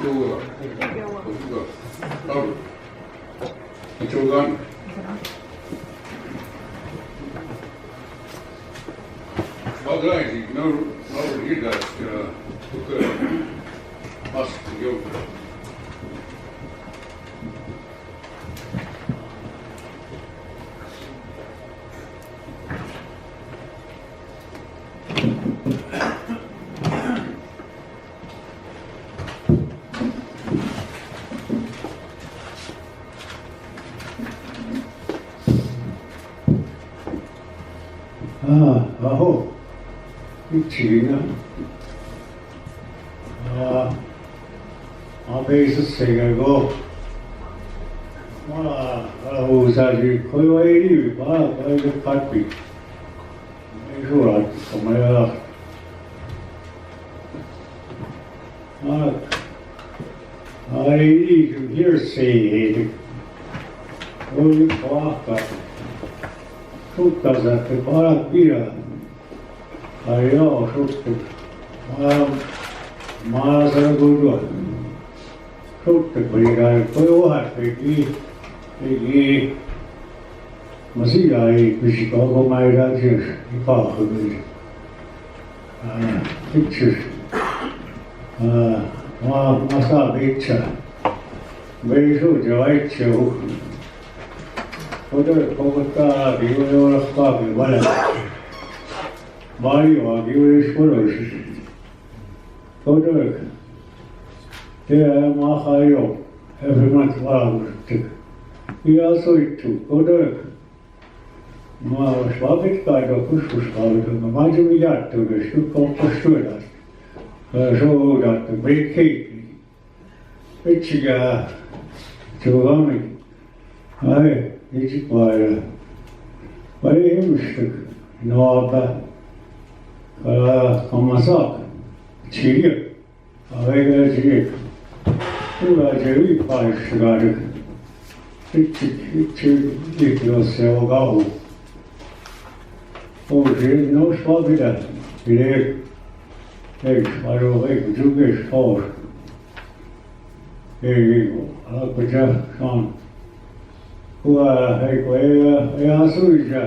이쪽으로 가고 이쪽으로 가는 Пограйте, надо видать, только маски делать. 아호, 미치겠나? 앞에 있었어요. 우사지, 거의 와 이리, 거의 같이. 이거라, 정말야. 이리 좀 hearsay, 거의 과학가. Suttaza, te parat pira. Joo, sutta. Mä sanon kudua. Sutta pira, toi ohas teki. Mä siinä ei pysy koko määrän siis, pahoin. Itse. Mä saan itse. Veisut ja itse Kokotaa kiujoilla kaapin valetta. Varjoa kiujoissa poroissa. Todella. Tehdään maahan jo. Evermat valmistettu. Ja soittu. Todella. Mä olis vaan pitkäaikaa kuskuskaudella. Mä olisin jättöydessä. Nyt koppas syödästä. Soudattu. Breikkeikki. Itsikää. Se on amin. Ai. Itse vailla. Vai ihmiset, noapa, kama saak, chirja, avega chirja. Tulee se viipaissa kaaduk. Itse jos se on kauhu. On se nous vaan pitää. Eiks varo eikä tukes hoos. Ei, alko sä saan. Ei asuisa,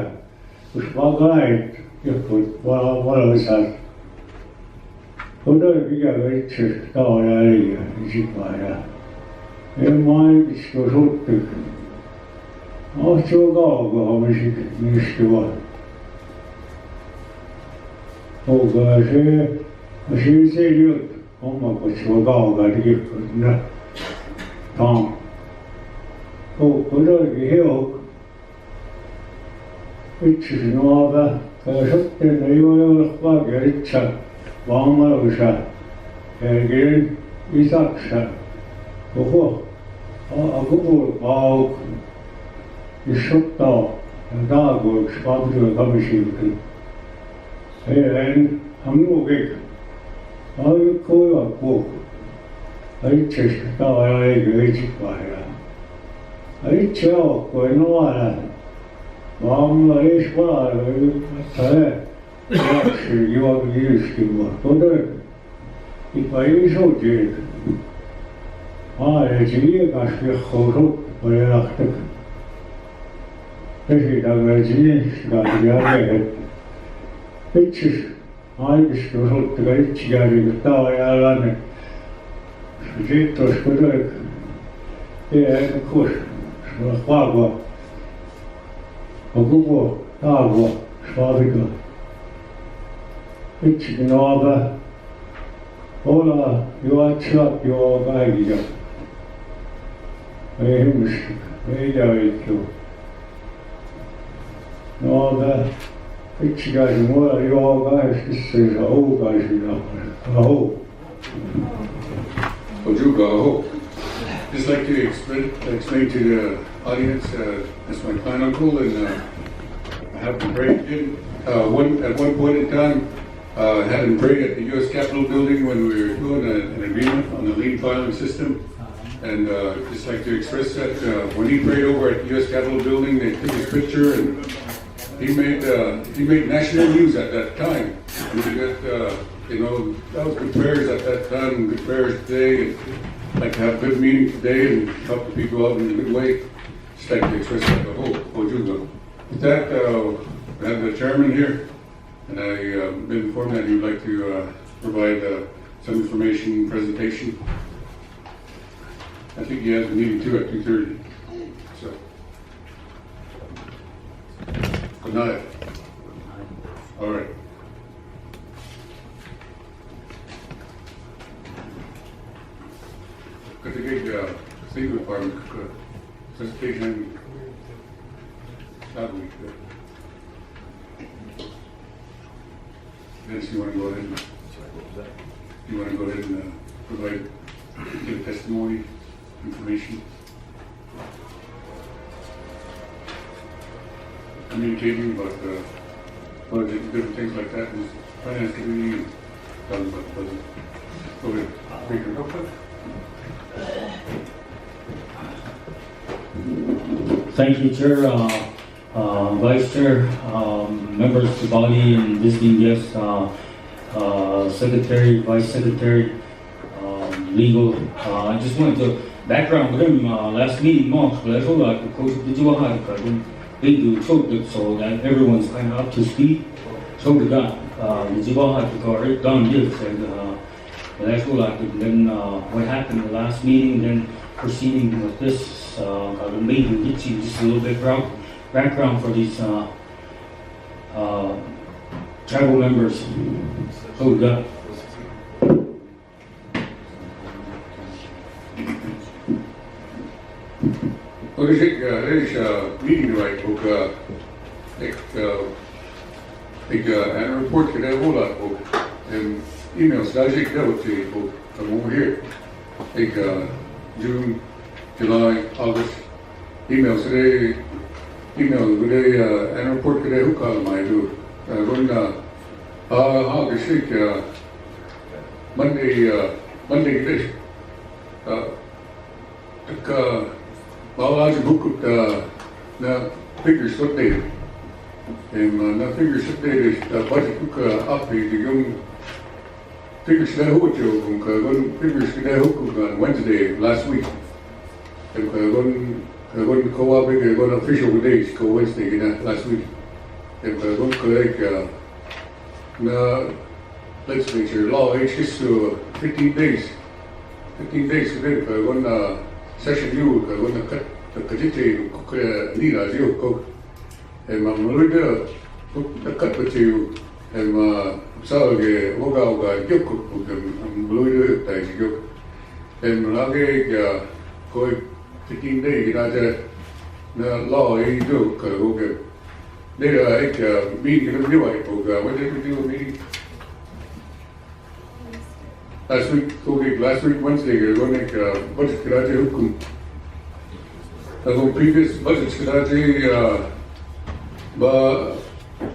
kus vagait, jotkut valoisat. Todella ikävä itse tavoja äliä, isipäällä. Ei mainisko suttu. Se on kaukaa, mistä vaan. Onko se juttu, kun se on kaukaa, tikippuina. Todellakin heo. Itse nuopa, sitten ei voi olla vaikea itse vammaloissa. Herkinen isäksä. Koko pauk. Isottaa. Ja taakuiksi pampilla kamisiukin. Heidän hamnuukik. Koiva kuuk. Itse tava eikö itsikvailla. Itse aukko ei nuora. Aamulla ees valailla, että läksii juokin yskimään. Todella. Ipa iso tiedä. Ei se liekas johtuu suttu ja lähtek. Pesitään sinistä järjet. Itse aikistu suttu, kun itse järjet tavajallanne. Sitten olisi kuitenkin. Ei kus. Vaagua. Koko taagua. Svaavika. Itsekin oava. Olla juotsaat juo kaikkia. Ei ihmistä. Ei jävikkiu. Oava. Itsikäisen mulla juo kahdestissa ja oukaisina. Aho. Ojuga, aho. Just like to explain to the audience, that's my clan uncle, and I have him pray. At one point in time, I had him pray at the U.S. Capitol building when we were doing an agreement on the lien filing system. And just like to express that when he prayed over at the U.S. Capitol building, they took his picture, and he made national news at that time. And we got, that was good prayers at that time, good prayers today. And like to have a good meeting today and help the people out in a good way. Just like to express that the whole Ojuga. With that, I have the chairman here, and I've been informed that he would like to provide some information presentation. I think he has a meeting too at 2:30. So, good night. All right. Kategori State Department presentation that week. Nancy, you want to go ahead and provide give testimony, information, communicating about budget, different things like that, and finance committee, and talking about the budget. Go ahead, Baker. Thank you, Chair, Vice Chair, members of the body and visiting guests, Secretary, Vice Secretary, Legal. I just wanted to background with him. Last meeting, March, but I told the coach, did you want to they do choked it so that everyone's kind of up to speed. So we got did you want to go right down here? And that's what then what happened the last meeting, then proceeding with this, the meeting gets you just a little bit background for these tribal members. So we got. Well, er is meeting right ook ik een report gedaan ook en emails daar zit ik ook from over here. June, July, August emails today een report today ook al mij doen. August Monday this. Well, as a book na figures updated. En na figures updated wat ik ook update de jong figures that who joke on figures that who on Wednesday last week. En going co-op going official days go Wednesday last week. En going collect na legislature law is 15 days. 15 days today going session you going to cut the kajite nira zio ko and mamuida cut with you and sage oga yoko mamuida tai yoko and lage koi 15 day na law you do ka oga there meeting in the way oga when did we do a meeting last week Wednesday we're going to make budget karaje hukum. The previous budget karaje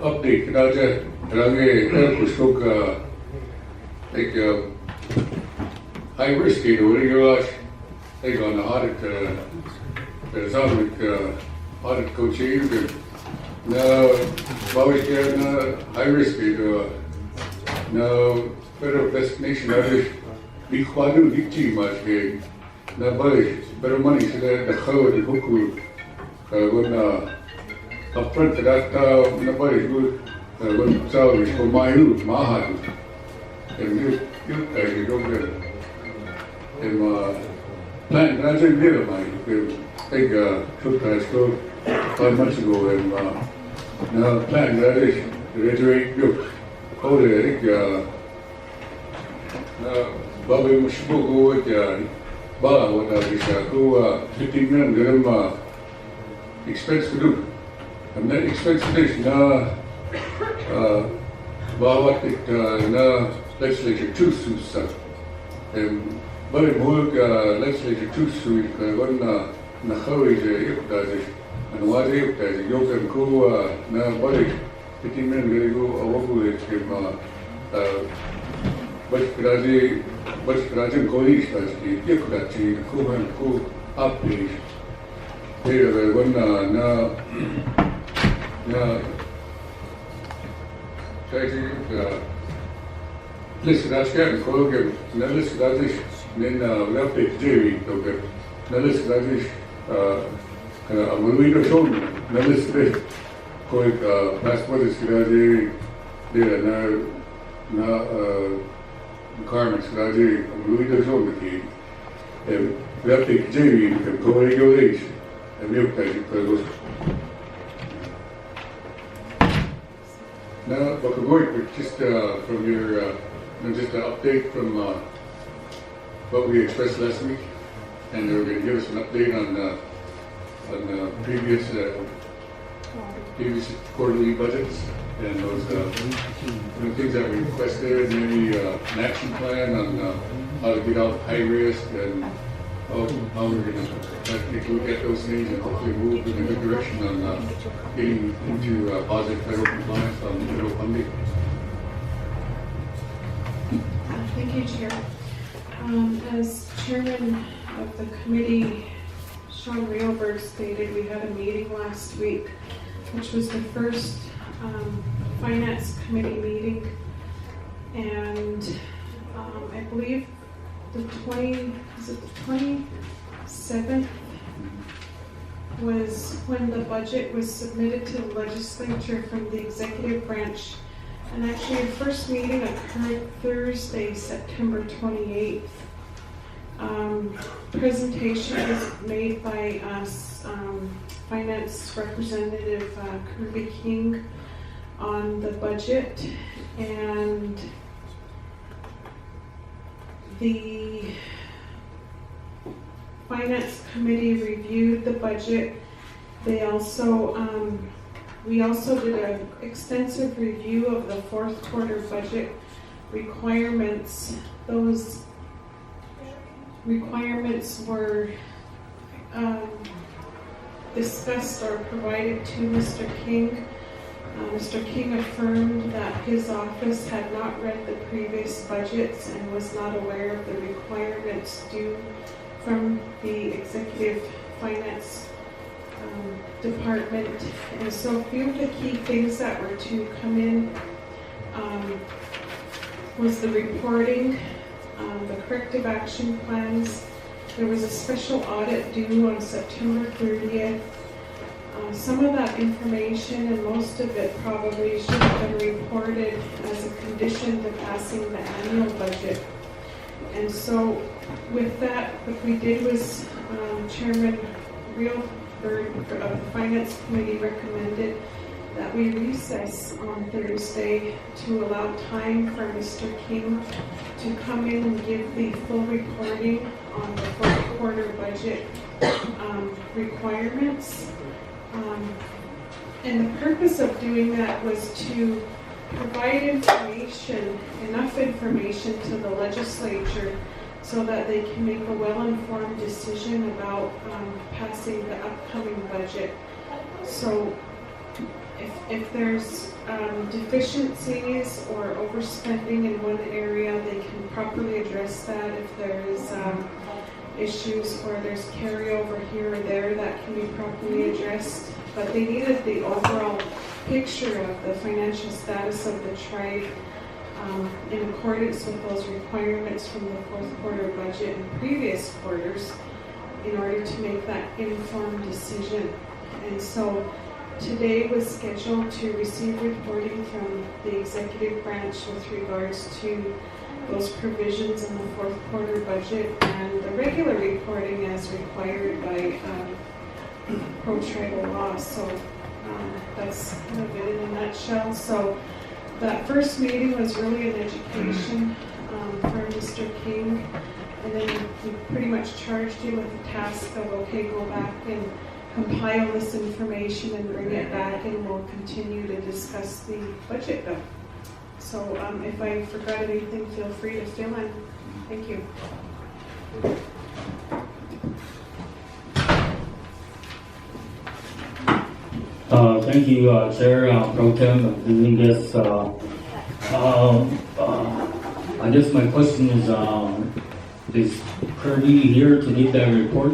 update karaje karaje kushok like high risk what do you like on the audit audit coach na bawish na high risk na federal destination average big quadru dikti mas ke na balish better money so that the khaw the book gonna upfront that na balish good gonna salary for my youth mahad and you don't get and plan that's in there my take took that school 5 months ago and now plan that is graduate you oh the Bobby Mushbugo with Bala, what I was 15 minutes, expense to do. And then expense to this, na Bawat, na legislature 2 suits. And Bobby Mulk, legislature 2 suits, one na Howie, Yukdazish, and what Yukdazish, Yok and Ko, na Bobby, 15 minutes ago, a walk with him. But Rajan Kolish was the Yukdachi, Kuhan Ku update. There were one listen, that's getting Kogan, listen, that is then update Jerry, okay. Nalis Rajesh, Amalvi to show me. Nalis today, going passport is Rajesh, there na requirements Rajesh, Amalvi to show me. Update Jerry, go regulation, and milk that now, Bakagoy, just from your, just an update from what we expressed last week, and they were going to give us an update on previous quarterly budgets and those things that we requested, and maybe an action plan on how to get out high risk and how we're going to take a look at those things and hopefully move in a good direction on getting into positive federal compliance on federal funding. Thank you, Chair. As Chairman of the committee, Sean Reelberg stated, we had a meeting last week, which was the first Finance Committee meeting, and I believe the 27th was when the budget was submitted to the legislature from the executive branch. And actually, the first meeting occurred Thursday, September 28th. Presentation was made by us, Finance Representative Kirby King, on the budget, and the Finance Committee reviewed the budget. They also, we also did an extensive review of the fourth quarter budget requirements. Those requirements were discussed or provided to Mr. King. Mr. King affirmed that his office had not read the previous budgets and was not aware of the requirements due from the Executive Finance Department. And so a few of the key things that were to come in was the reporting, the corrective action plans. There was a special audit due on September 30th. Some of that information, and most of it probably should have been reported as a condition to passing the annual budget. And so with that, what we did was Chairman Reelberg of the Finance Committee recommended that we recess on Thursday to allow time for Mr. King to come in and give the full reporting on the fourth quarter budget requirements. And the purpose of doing that was to provide information, enough information to the legislature so that they can make a well-informed decision about passing the upcoming budget. So if there's deficiencies or overspending in one area, they can properly address that. If there is issues or there's carryover here or there, that can be properly addressed. But they needed the overall picture of the financial status of the tribe in accordance with those requirements from the fourth quarter budget and previous quarters in order to make that informed decision. And so today was scheduled to receive reporting from the executive branch with regards to those provisions in the fourth quarter budget and the regular reporting as required by pro-tribal law. So that's kind of it in a nutshell. So that first meeting was really an education for Mr. King, and then we pretty much charged him with the task of, okay, go back and compile this information and bring it back, and we'll continue to discuss the budget bill. So if I forgot anything, feel free to fill in. Thank you. Thank you, Chair Pro Tem Dominguez. I guess my question is Kirby here to give that report?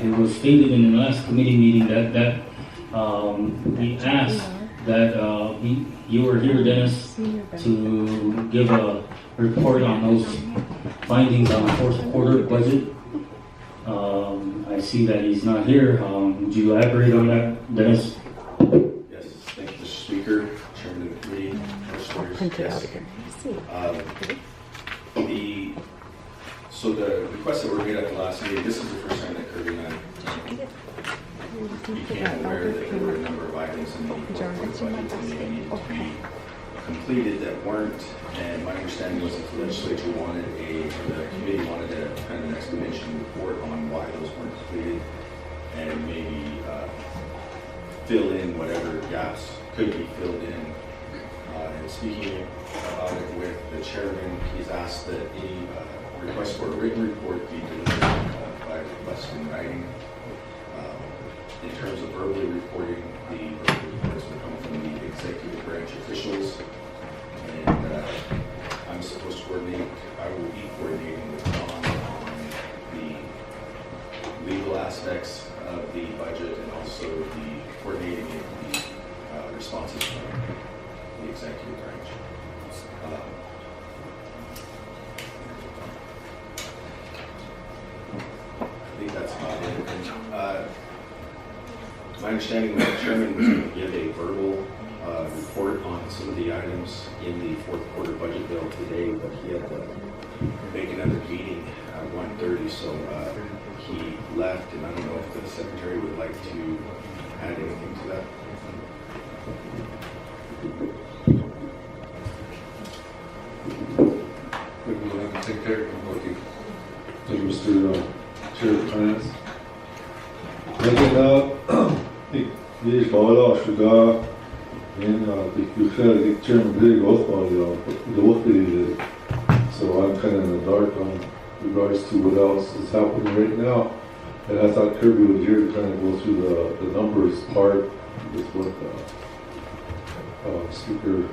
It was stated in the last committee meeting that we asked that you were here, Dennis, to give a report on those findings on the fourth quarter budget. I see that he's not here. Would you elaborate on that, Dennis? Yes, thank you, Mr. Speaker, Chairman of the Committee, Commissioners. Yes. So the requests that were made at the last meeting, this is the first time that Kirby and I became aware that there were a number of items in the fourth quarter budget that needed to be completed that weren't. And my understanding was that the legislature wanted the committee wanted a kind of an explanation report on why those weren't completed, and maybe fill in whatever gaps could be filled in. And speaking about it with the chairman, he's asked that any request for a written report be delivered by request in writing. In terms of verbally reporting, the verbal reports will come from the executive branch officials. And I'm supposed to coordinate, I will be coordinating with Don on the legal aspects of the budget and also the coordinating the responses from the executive branch. I think that's about it. And, my understanding was the chairman was going to give a verbal report on some of the items in the fourth quarter budget bill today, but he had to make another meeting at 1:30, so he left, and I don't know if the secretary would like to add anything to that. We'll have the secretary come with you. Thank you, Mr. Chair of Finance. Det är bara sådär in the usual chairman big oath so I'm kind of in the dark on regards to what else is happening right now. And I thought Kirby was here to kind of go through the numbers part with what Speaker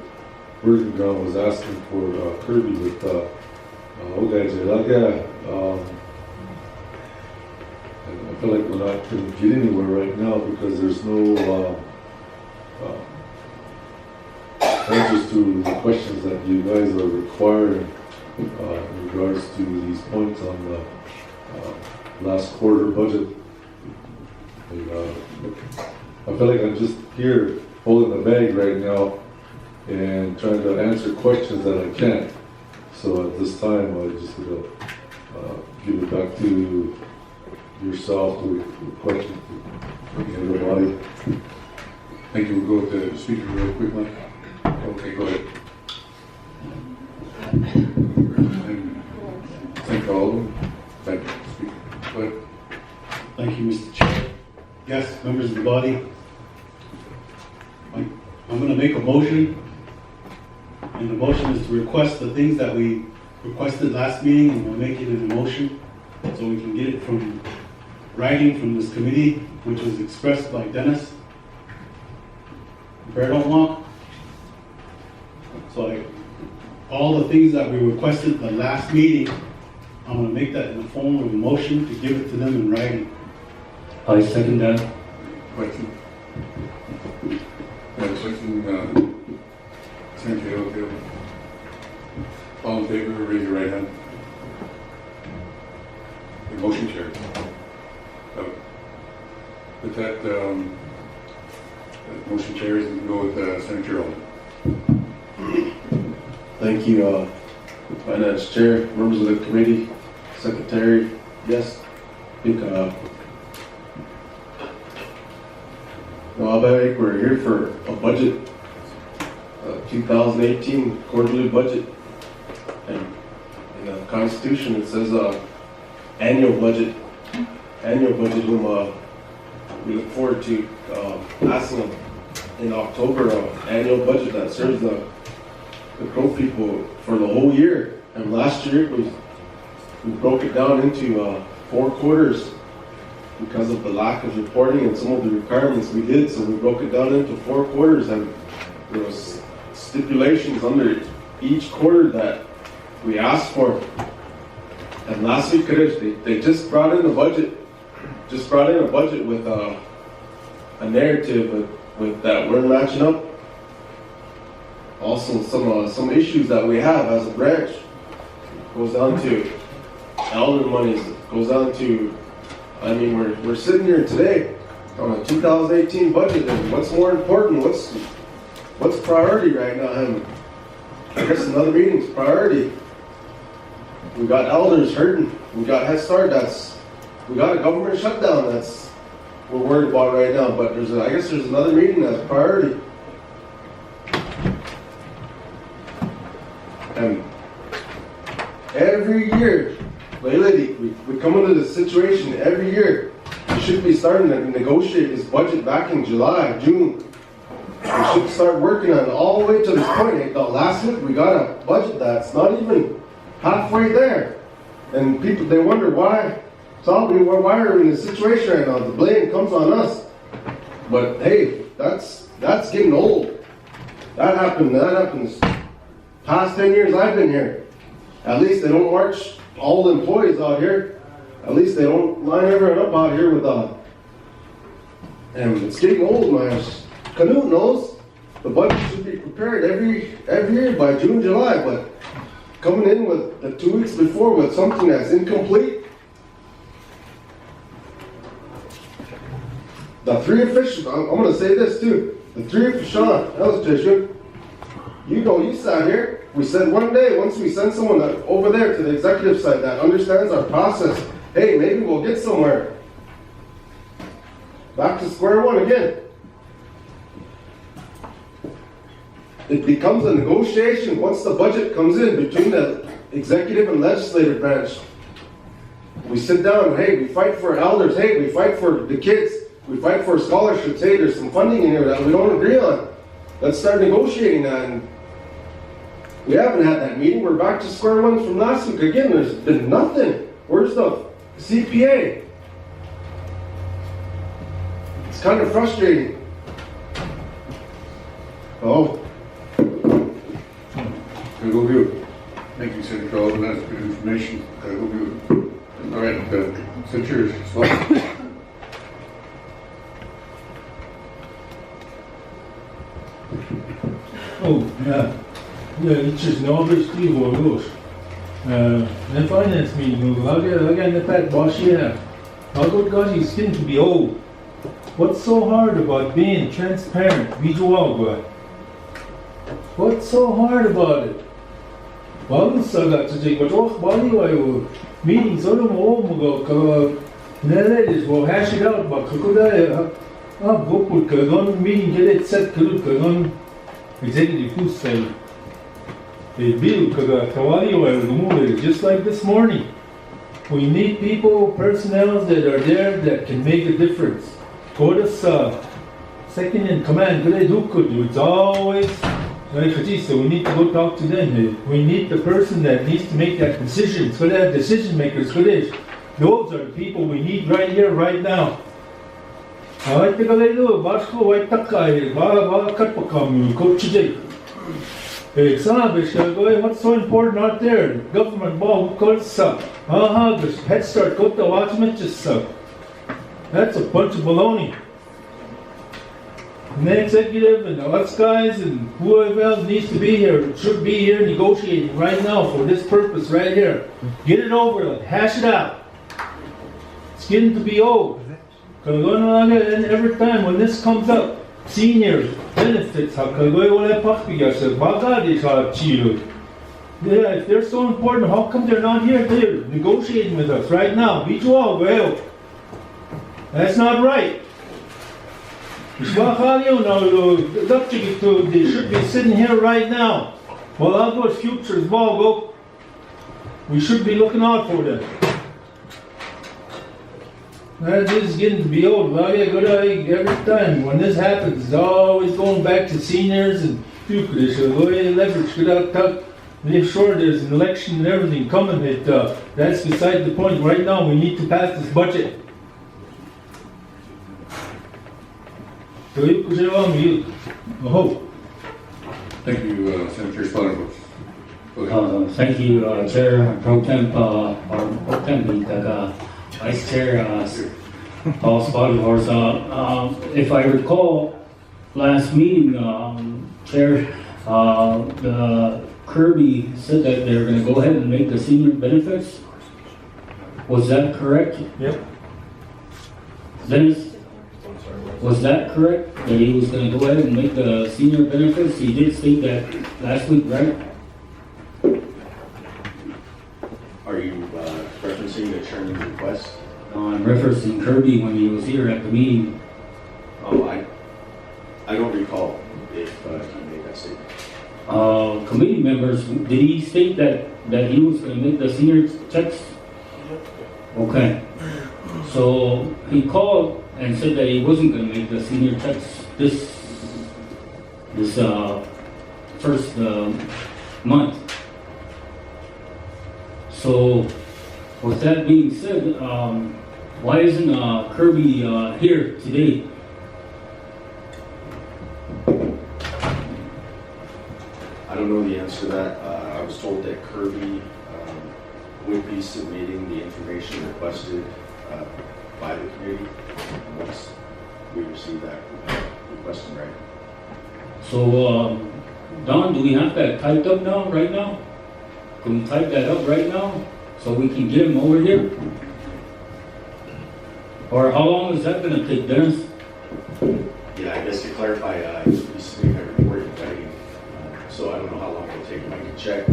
Bergenground was asking for Kirby with guys are like I feel like we're not going to get anywhere right now because there's no answers to the questions that you guys are requiring in regards to these points on the last quarter budget. And, I feel like I'm just here holding the bag right now and trying to answer questions that I can't. So at this time, I just going to give it back to yourself to question everybody. Thank you. We'll go with the speaker real quick, Mike. Okay, go ahead. Thank all of them. Thank you, speaker. Go ahead. Thank you, Mr. Chair. Yes, members of the body. I'm going to make a motion, and the motion is to request the things that we requested last meeting, and we'll make it in a motion so we can get it from writing from this committee, which was expressed by Dennis Bertelhoff. So all the things that we requested the last meeting, I'm going to make that in the form of a motion to give it to them in writing. I second that. Question? Question, Senator Hill. All in favor, raise your right hand. The motion carries. With that, motion carries, and we go with Senator Oldham. Thank you, Finance Chair, members of the committee, Secretary. Yes, I think we're here for a budget, 2018 quarterly budget, and in the Constitution it says annual budget. Whom we look forward to passing in October annual budget that serves the Crow people for the whole year. And last year we broke it down into 4 quarters because of the lack of reporting and some of the requirements we did. So we broke it down into 4 quarters, and there was stipulations under each quarter that we asked for. And last week, they just brought in a budget with a narrative with that we're matching up. Also, some issues that we have as a branch goes down to elder monies, goes down to, I mean, we're sitting here today on a 2018 budget, and what's more important, what's priority right now? And I guess another meeting's priority. We got elders hurting, we got Head Start, we got a government shutdown we're worried about right now, but I guess there's another meeting that's priority. And every year, lately, we come into this situation every year. We should be starting to negotiate this budget back in July, June. We should start working on it all the way to this point. Last week, we got a budget that's not even halfway there. And people, they wonder why. Why are we in this situation right now? The blame comes on us. But hey, that's getting old. That happens. Past 10 years I've been here. At least they don't march all the employees out here. At least they don't line everyone up out here with and it's getting old, man. Canute knows the budget should be prepared every year by June, July, but coming in with the 2 weeks before with something that's incomplete. The three officials, I'm going to say this too. The three officials, Sean, Ellis, you sat here. We said one day, once we send someone over there to the executive side that understands our process, hey, maybe we'll get somewhere. Back to square one again. It becomes a negotiation once the budget comes in between the executive and legislative branch. We sit down, hey, we fight for elders, hey, we fight for the kids, we fight for scholarships, hey, there's some funding in here that we don't agree on. Let's start negotiating that. And we haven't had that meeting. We're back to square one from last week. Again, there's been nothing. Where's the CPA? It's kind of frustrating. Oh. Thank you, Senator Alden. That's good information. All right, Senator Swan. Oh, yeah. Yeah, it's just obviously what it goes. The finance meeting, I'll get the fact, boss, yeah. I'll go to his skin to be old. What's so hard about being transparent? Visual, what's so hard about it? Well, so got to take what off body while meetings on them all go. Nowadays, we'll hash it out, but Kukuda, go put Kagon meeting, get it set, Kagon executive who's saying. They build just like this morning. We need people, personnel that are there that can make a difference. Koda's second in command, it's always so we need to go talk to them. We need the person that needs to make that decision. So that decision makers, those are the people we need right here, right now. What's so important out there? Government ball, Head Start, go to watchman, that's a bunch of baloney. And the executive and us guys and whoever else needs to be here should be here negotiating right now for this purpose right here. Get it over with, hash it out. It's getting to be old. And every time when this comes up, seniors, benefits, yeah, if they're so important, how come they're not here? They're negotiating with us right now. Well, that's not right. They should be sitting here right now. Well, I'll go future as well. We should be looking out for them. That is getting to be old. Every time when this happens, it's always going back to seniors and leverage. Make sure there's an election and everything coming. That's beside the point. Right now, we need to pass this budget. Thank you, Senator Spotterbush. Thank you, Chair Pro Temp, Vice Chair Paul Spotterbush. If I recall, last meeting, Chair, the Kirby said that they're gonna go ahead and make the senior benefits. Was that correct? Yep. Dennis, was that correct? That he was gonna go ahead and make the senior benefits? He did state that last week, right? Are you referencing the chairman's request? I'm referencing Kirby when he was here at the meeting. Oh, I don't recall if he made that statement. Committee members, did he state that he was gonna make the senior checks? Okay. So he called and said that he wasn't gonna make the senior checks this first month. So with that being said, why isn't Kirby here today? I don't know the answer to that. I was told that Kirby would be submitting the information requested by the committee once we receive that request in writing. So, Don, do we have that typed up now, right now? Can we type that up right now so we can get him over here? Or how long is that gonna take, Dennis? Yeah, I guess to clarify, he's submitting a report in writing, so I don't know how long it'll take. I can check.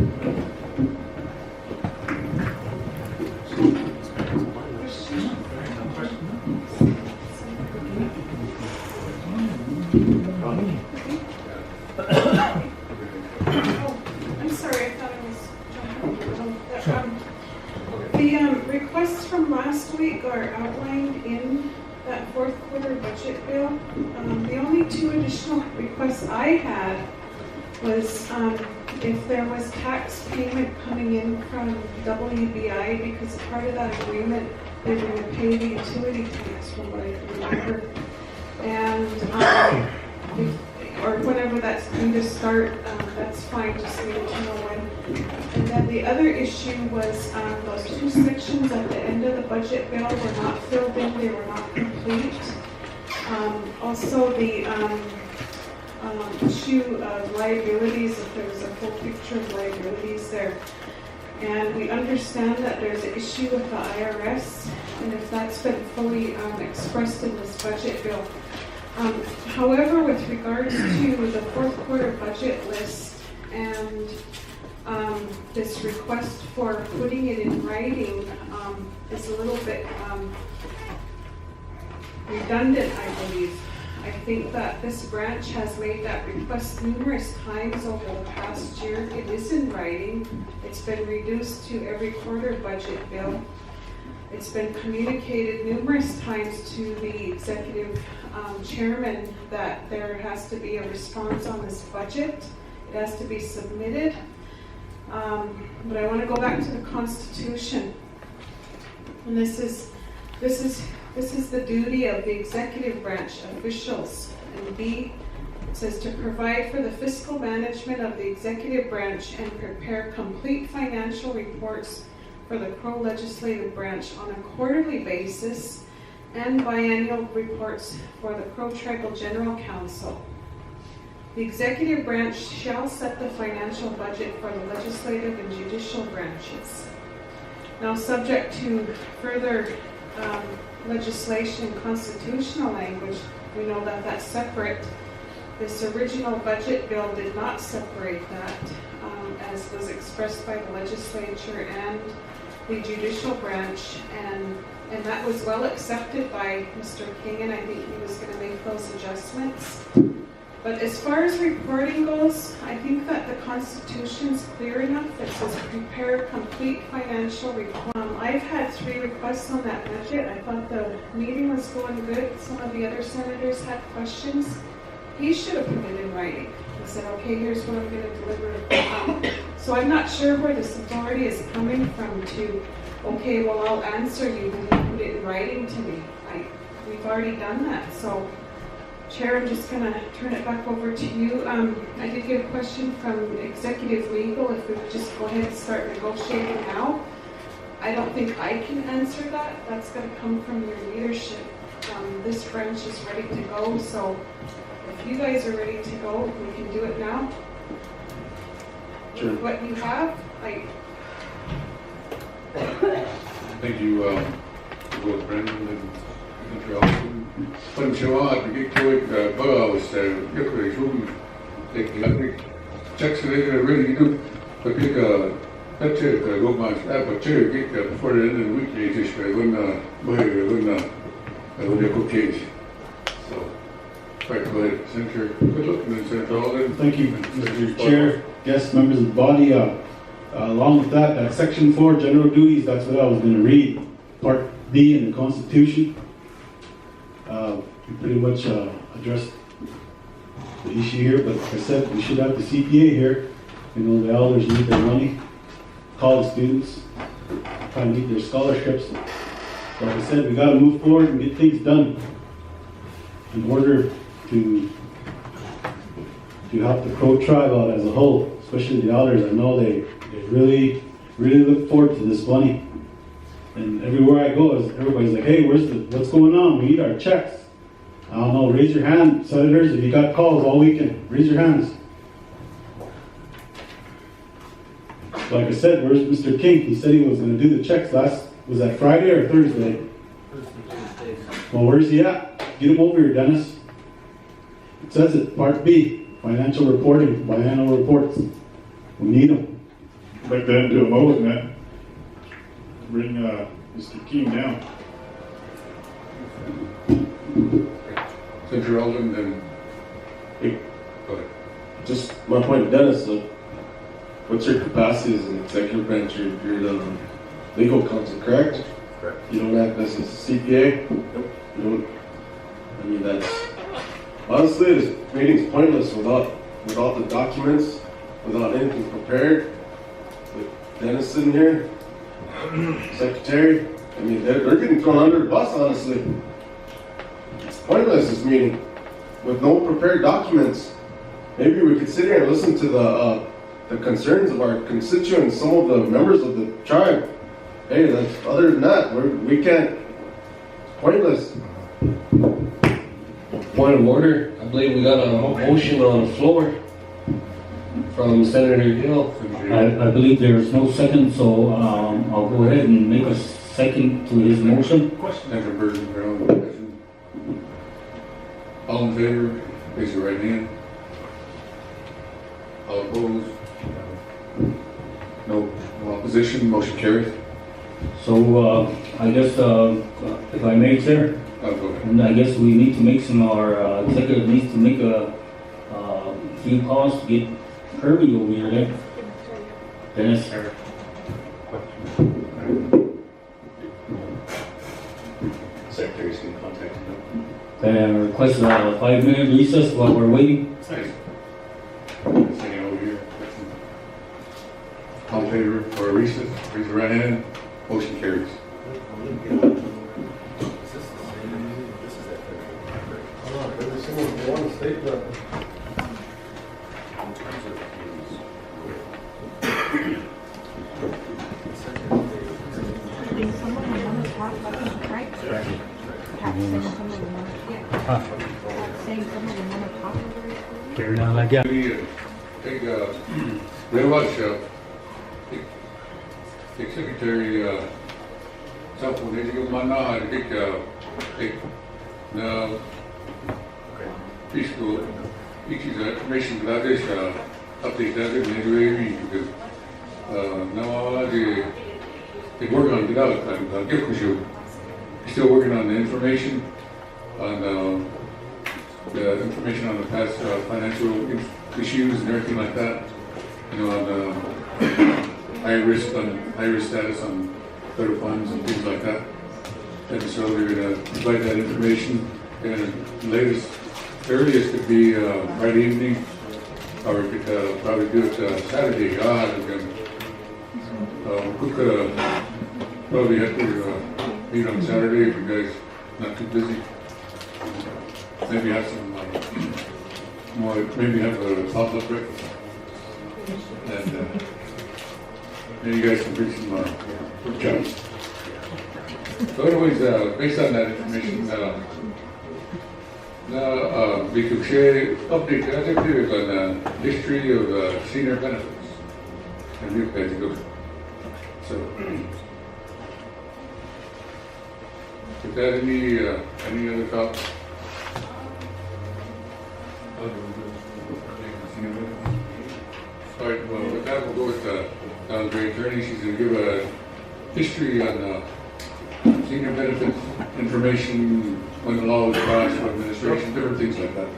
Oh, I'm sorry, I thought I was jumping. The requests from last week are outlined in that fourth quarter budget bill. The only two additional requests I had was if there was tax payment coming in from WBI, because part of that agreement, they were going to pay the utility tax from what I can remember. And or whenever that's going to start, that's fine, just needed to know when. And then the other issue was those two sections at the end of the budget bill were not filled in, they were not complete. Also the issue of liabilities, if there was a full picture of liabilities there. And we understand that there's an issue with the IRS, and if that's been fully expressed in this budget bill. However, with regards to the fourth quarter budget list and this request for putting it in writing is a little bit redundant, I believe. I think that this branch has made that request numerous times over the past year. It is in writing. It's been reduced to every quarter budget bill. It's been communicated numerous times to the executive chairman that there has to be a response on this budget. It has to be submitted. But I want to go back to the Constitution. And this is the duty of the executive branch officials. And B, it says to provide for the fiscal management of the executive branch and prepare complete financial reports for the Crow legislative branch on a quarterly basis and biannual reports for the Crow Tribal General Council. The executive branch shall set the financial budget for the legislative and judicial branches. Now, subject to further legislation, constitutional language, we know that that's separate. This original budget bill did not separate that, as was expressed by the legislature and the judicial branch, and that was well accepted by Mr. King, and I think he was going to make those adjustments. But as far as reporting goes, I think that the Constitution's clear enough. It says prepare complete financial report. I've had 3 requests on that budget. I thought the meeting was going good. Some of the other senators had questions. He should have put it in writing. He said, okay, here's what I'm going to deliver. So I'm not sure where this authority is coming from to, okay, well, I'll answer you when you put it in writing to me. We've already done that. So, Chair, I'm just going to turn it back over to you. I did get a question from Executive Legal, if we would just go ahead and start negotiating now. I don't think I can answer that. That's going to come from your leadership. This branch is ready to go, so if you guys are ready to go, we can do it now. Sure. what you have, like, Thank you, both Brendan and Mr. Austin. Panchawa, the big toy, Boas, Yucca, Zoom, take the electric checks it in, really, you know, but get that check, go my, but check, get before the end of the week, they just, when they cook case. So, right, go ahead, Senator, good luck, and then Senator Alden. Thank you, Mr. Chair, guests, members of the body. Along with that, Section 4, general duties, that's what I was going to read. Part B in the Constitution. We pretty much addressed the issue here, but like I said, we should have the CPA here. You know, the elders need their money, college students, trying to meet their scholarships. Like I said, we got to move forward and get things done in order to help the Crow tribe out as a whole, especially the elders. I know they really look forward to this money. And everywhere I go, everybody's like, hey, what's going on? We need our checks. I don't know, raise your hand, senators, if you got calls all weekend, raise your hands. Like I said, where's Mr. King? He said he was going to do the checks was that Friday or Thursday? Well, where's he at? Get him over here, Dennis. It says it, Part B, financial reporting, biannual reports. We need them. I'd like to do a motion that bring Mr. King down. Senator Alden, then, Hey, go ahead. just my point, Dennis, what's your capacity as an executive branch? You're the legal counsel, correct? Correct. You don't act as a CPA? Nope. You don't, I mean, that's, honestly, this meeting's pointless without the documents, without anything prepared. With Dennis sitting here, secretary, I mean, they're getting thrown under the bus, honestly. It's pointless, this meeting, with no prepared documents. Maybe we could sit here and listen to the concerns of our constituents, some of the members of the tribe. Hey, other than that, we can't, pointless. Point of order, I believe we got a motion on the floor from Senator Hill. I believe there is no second, so I'll go ahead and make a second to his motion. Senator Burton, Brown, question. All in favor, raise your right hand. All opposed? No opposition, motion carries. So I guess if I may, Chair, Go ahead. and I guess we need to make our executive needs to make a few calls to get Kirby over here then. Dennis. Secretary's gonna contact you. Can I request a 5-minute recess while we're waiting? Nice. Sitting over here. All in favor for a recess, raise your right hand. Motion carries. Carry on like that. Take, very much, take Secretary, Sampo, did you mana, take, na, preschool, issues information that is, update that in the UAV, because, now, they work on development, gift issue. Still working on the information, on, the information on the past financial issues and everything like that. You know, on high risk status on federal funds and things like that. And so they're going to provide that information. And earliest could be Friday evening, or we could probably do it Saturday. We could probably have to meet on Saturday if you guys not too busy. Maybe have some more. Maybe have a pop-up breakfast, and maybe you guys can bring some fruit chops. So, anyways, based on that information, we could share update on the history of senior benefits. and new Bendigo. So, is that any other thoughts? All right, well, with that, we'll go with the attorney. She's going to give a history on senior benefits information, when the law was passed, for administration, different things like that.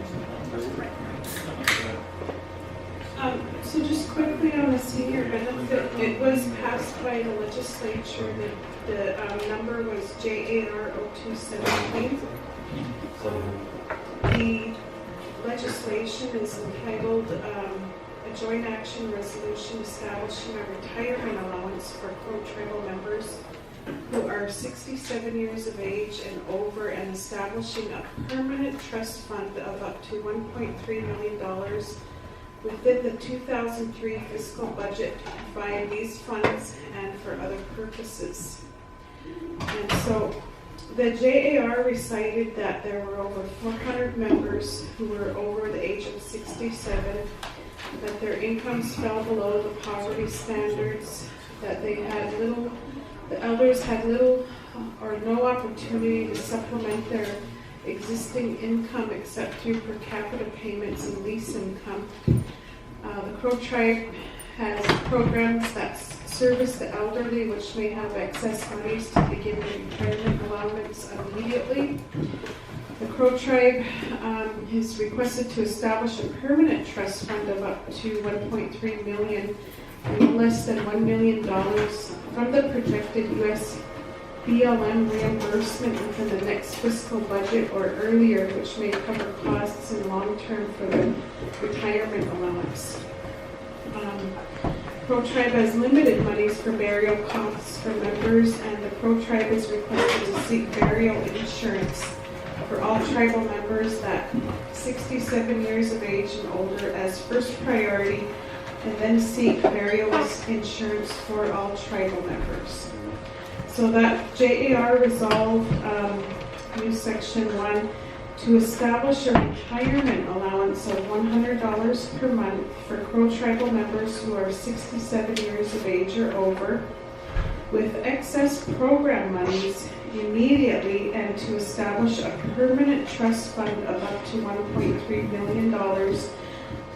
So just quickly on the senior benefit, it was passed by the legislature. The number was JAR 0217. The legislation is entitled a joint action resolution establishing a retirement allowance for Crow tribal members who are 67 years of age and over, and establishing a permanent trust fund of up to $1.3 million within the 2003 fiscal budget to provide these funds and for other purposes. And so the JAR recited that there were over 400 members who were over the age of 67, that their incomes fell below the poverty standards, that they had the elders had little or no opportunity to supplement their existing income except through per capita payments and lease income. The Crow tribe has programs that service the elderly, which may have excess monies to begin the retirement allowance immediately. The Crow tribe is requested to establish a permanent trust fund of up to $1.3 million, no less than $1 million from the projected U.S. BLM reimbursement within the next fiscal budget or earlier, which may cover costs in long term for the retirement allowance. Crow tribe has limited monies for burial costs for members, and the Crow tribe is requested to seek burial insurance for all tribal members that 67 years of age and older as first priority, and then seek burial insurance for all tribal members. So that JAR resolved, new section 1, to establish a retirement allowance of $100 per month for Crow tribal members who are 67 years of age or over, with excess program monies immediately, and to establish a permanent trust fund of up to $1.3 million,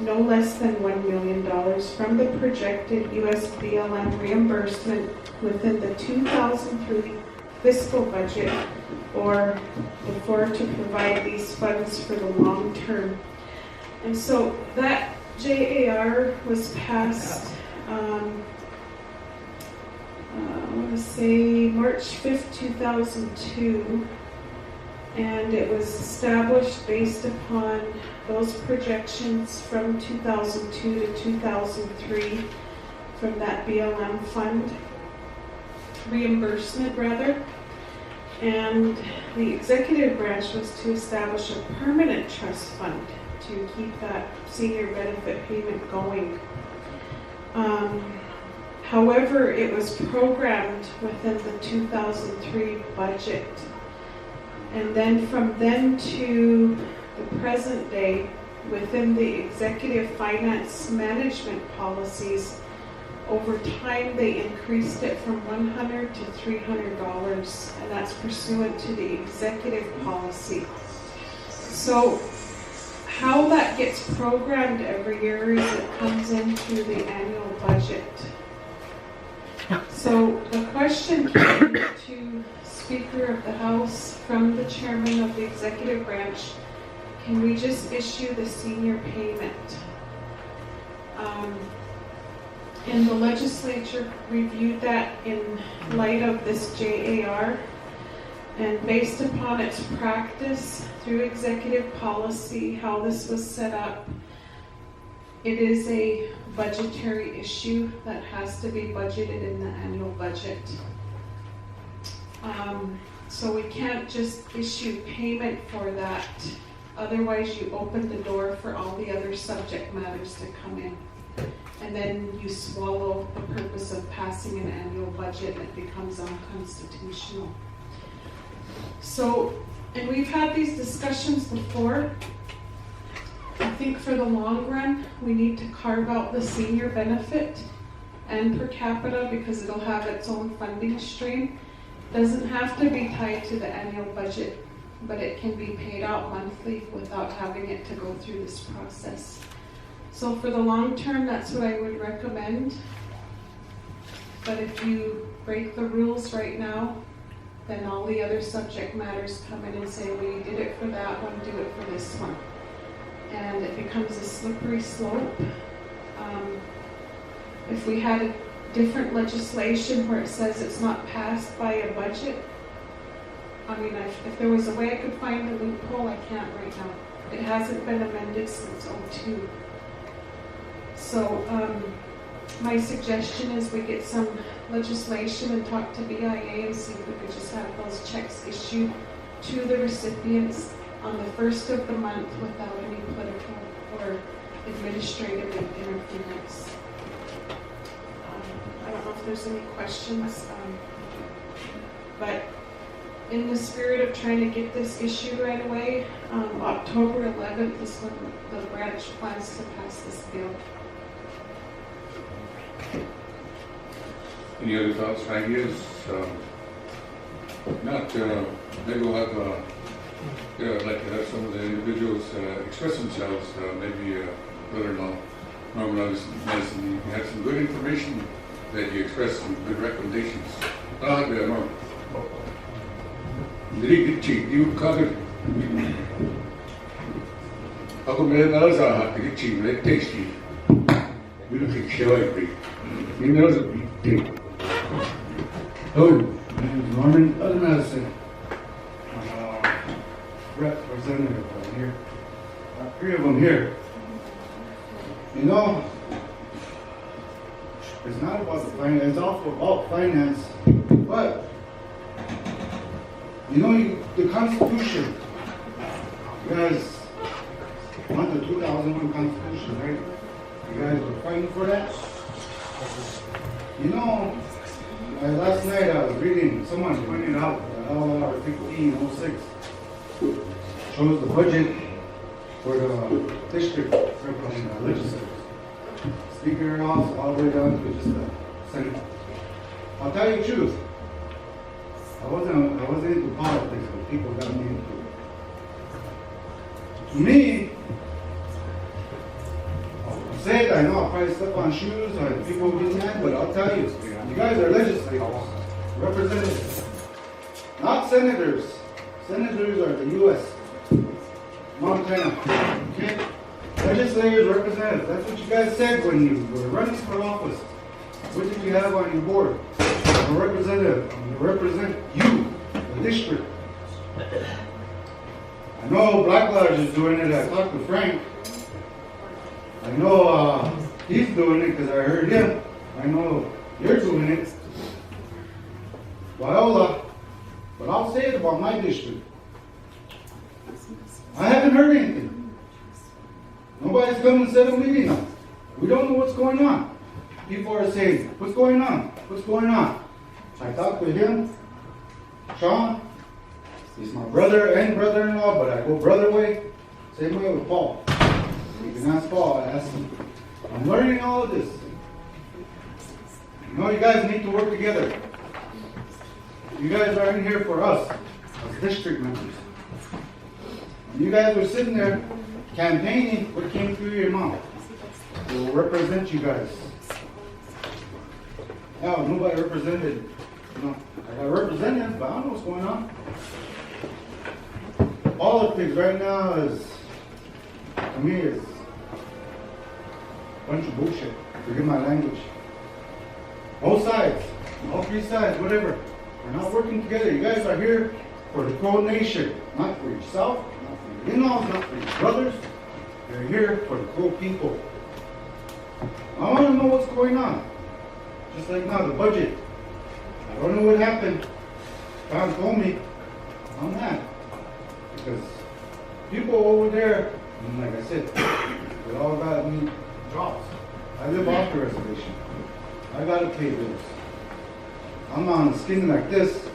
no less than $1 million from the projected U.S. BLM reimbursement within the 2003 fiscal budget or before, to provide these funds for the long term. And so that JAR was passed, I want to say March 5th, 2002, and it was established based upon those projections from 2002 to 2003 from that BLM fund, reimbursement rather. And the executive branch was to establish a permanent trust fund to keep that senior benefit payment going. However, it was programmed within the 2003 budget. And then from then to the present day, within the executive finance management policies, over time they increased it from $100 to $300, and that's pursuant to the executive policy. So how that gets programmed every year is it comes in through the annual budget. So the question came to Speaker of the House from the Chairman of the Executive Branch, can we just issue the senior payment? And the legislature reviewed that in light of this JAR, and based upon its practice through executive policy, how this was set up, it is a budgetary issue that has to be budgeted in the annual budget. So we can't just issue payment for that. Otherwise, you open the door for all the other subject matters to come in. And then you swallow the purpose of passing an annual budget, and it becomes unconstitutional. So, and we've had these discussions before. I think for the long run, we need to carve out the senior benefit and per capita because it'll have its own funding stream. Doesn't have to be tied to the annual budget, but it can be paid out monthly without having it to go through this process. So for the long term, that's what I would recommend. But if you break the rules right now, then all the other subject matters come in and say, well, you did it for that one, do it for this one. And it becomes a slippery slope. If we had a different legislation where it says it's not passed by a budget, I mean, if there was a way I could find a loophole, I can't right now. It hasn't been amended since '02. So my suggestion is we get some legislation and talk to BIA and see if we could just have those checks issued to the recipients on the first of the month without any political or administrative interference. I don't know if there's any questions, but in the spirit of trying to get this issued right away, October 11th is when the branch plans to pass this bill. Any other thoughts, ideas? Maybe we'll have, I'd like to have some of the individuals express themselves, maybe brother-in-law, Norman Madison, you had some good information that you expressed some good recommendations. Norman. Diri kecil, you covered. Aku melihat Alazah kecil, very tasty. We look at Shelly. You know the big. Hello, my name is Norman Madison. Representative right here. Three of them here. You know, it's not about the finance, it's also about finance, but you know, the Constitution, you guys want the 2001 Constitution, right? You guys were fighting for that? You know, last night I was reading, someone pointed out that LR 1506 shows the budget for the district representing legislators. Speaker House all the way down to just the Senate. I'll tell you the truth. I wasn't into politics, but people got me into it. To me, I said I know I'll probably step on shoes and people will get mad, but I'll tell you, you guys are legislators, representatives, not senators. Senators are the U.S. Montana. Okay? Legislators, representatives. That's what you guys said when you were running for office. What did you have on your board? A representative. I'm going to represent you, the district. I know Black Lodge is doing it. I talked to Frank. I know he's doing it because I heard him. I know you're doing it. Viola. But I'll say it about my district. I haven't heard anything. Nobody's come and said a meeting now. We don't know what's going on. People are saying, what's going on? What's going on? I talked to him, Sean. He's my brother and brother-in-law, but I go brother way. Same way with Paul. You can ask Paul, I asked him. I'm learning all of this. You know, you guys need to work together. You guys are in here for us, as district members. When you guys were sitting there campaigning, what came through your mouth? We'll represent you guys. Now, nobody represented. You know, I got representatives, but I don't know what's going on. Politics right now is, to me, is a bunch of bullshit. Forgive my language. Both sides, all three sides, whatever. We're not working together. You guys are here for the Crow Nation, not for yourself, not for your in-laws, not for your brothers. You're here for the Crow people. I want to know what's going on. Just like now, the budget. I don't know what happened. Tom told me. I'm mad. Because people over there, and like I said, they all got new jobs. I live off the reservation. I got to pay bills. I'm on skin like this.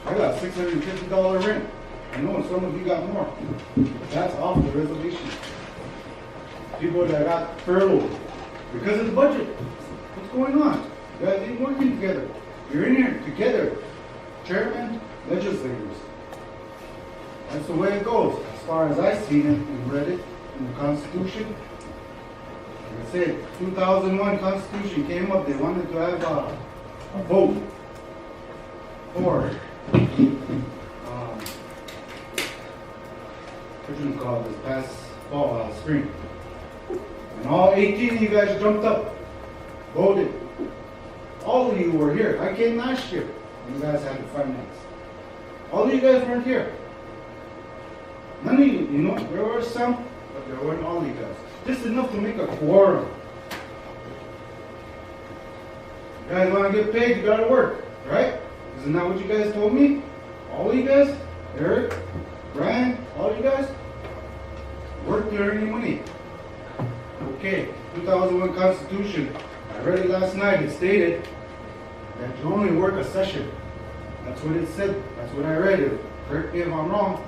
I got $650 rent. I know some of you got more. That's off the reservation. People that got furloughed because of the budget. What's going on? You guys ain't working together. You're in here together. Chairman, legislators. That's the way it goes. As far as I've seen it and read it in the Constitution. Like I said, 2001 Constitution came up. They wanted to have a vote for what you call this past fall, spring. And all 18 of you guys jumped up, voted. All of you were here. I came last year. You guys had the finance. All of you guys weren't here. None of you, you know, there were some, but there weren't all of you guys. Just enough to make a quorum. You guys want to get paid, you gotta work, right? Isn't that what you guys told me? All of you guys? Eric, Brian, all of you guys? Work to earn your money. Okay, 2001 Constitution. I read it last night. It stated that you only work a session. That's what it said. That's what I read. Correct me if I'm wrong.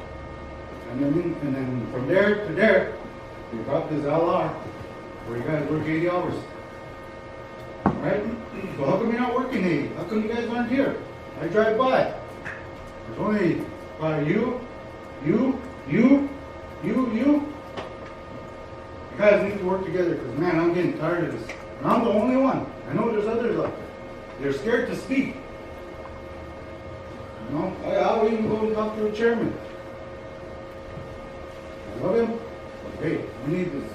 And then from there to there, they brought this LR where you guys work 80 hours. Right? So how come you're not working 80? How come you guys aren't here? I drive by. There's only you. You guys need to work together because, man, I'm getting tired of this. And I'm the only one. I know there's others out there. They're scared to speak. You know, I'll even go and talk to the chairman. I love him. But hey, we need this.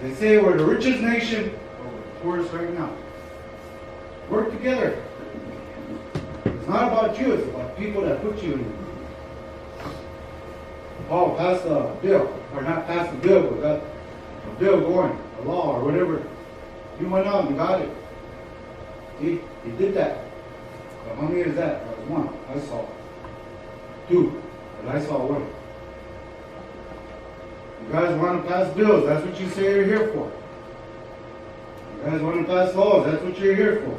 They say we're the richest nation, but we're the poorest right now. Work together. It's not about you, it's about people that put you in. Oh, pass the bill. Or not pass the bill, but got a bill going, a law or whatever. You went out and got it. See, he did that. But how many is that? That was one. I saw. Two. But I saw one. You guys want to pass bills. That's what you say you're here for. You guys want to pass laws. That's what you're here for.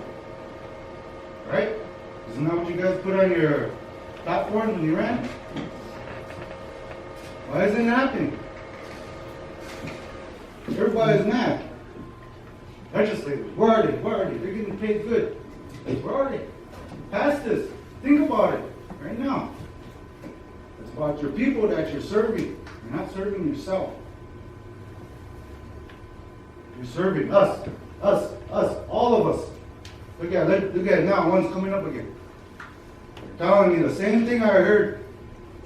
Right? Isn't that what you guys put on your platforms when you ran? Why isn't it happening? Everybody's mad. Legislators, where are they? Where are they? They're getting paid good. Where are they? Pass this. Think about it right now. It's about your people that you're serving. You're not serving yourself. You're serving us, all of us. Look at it now. One's coming up again. They're telling you the same thing I heard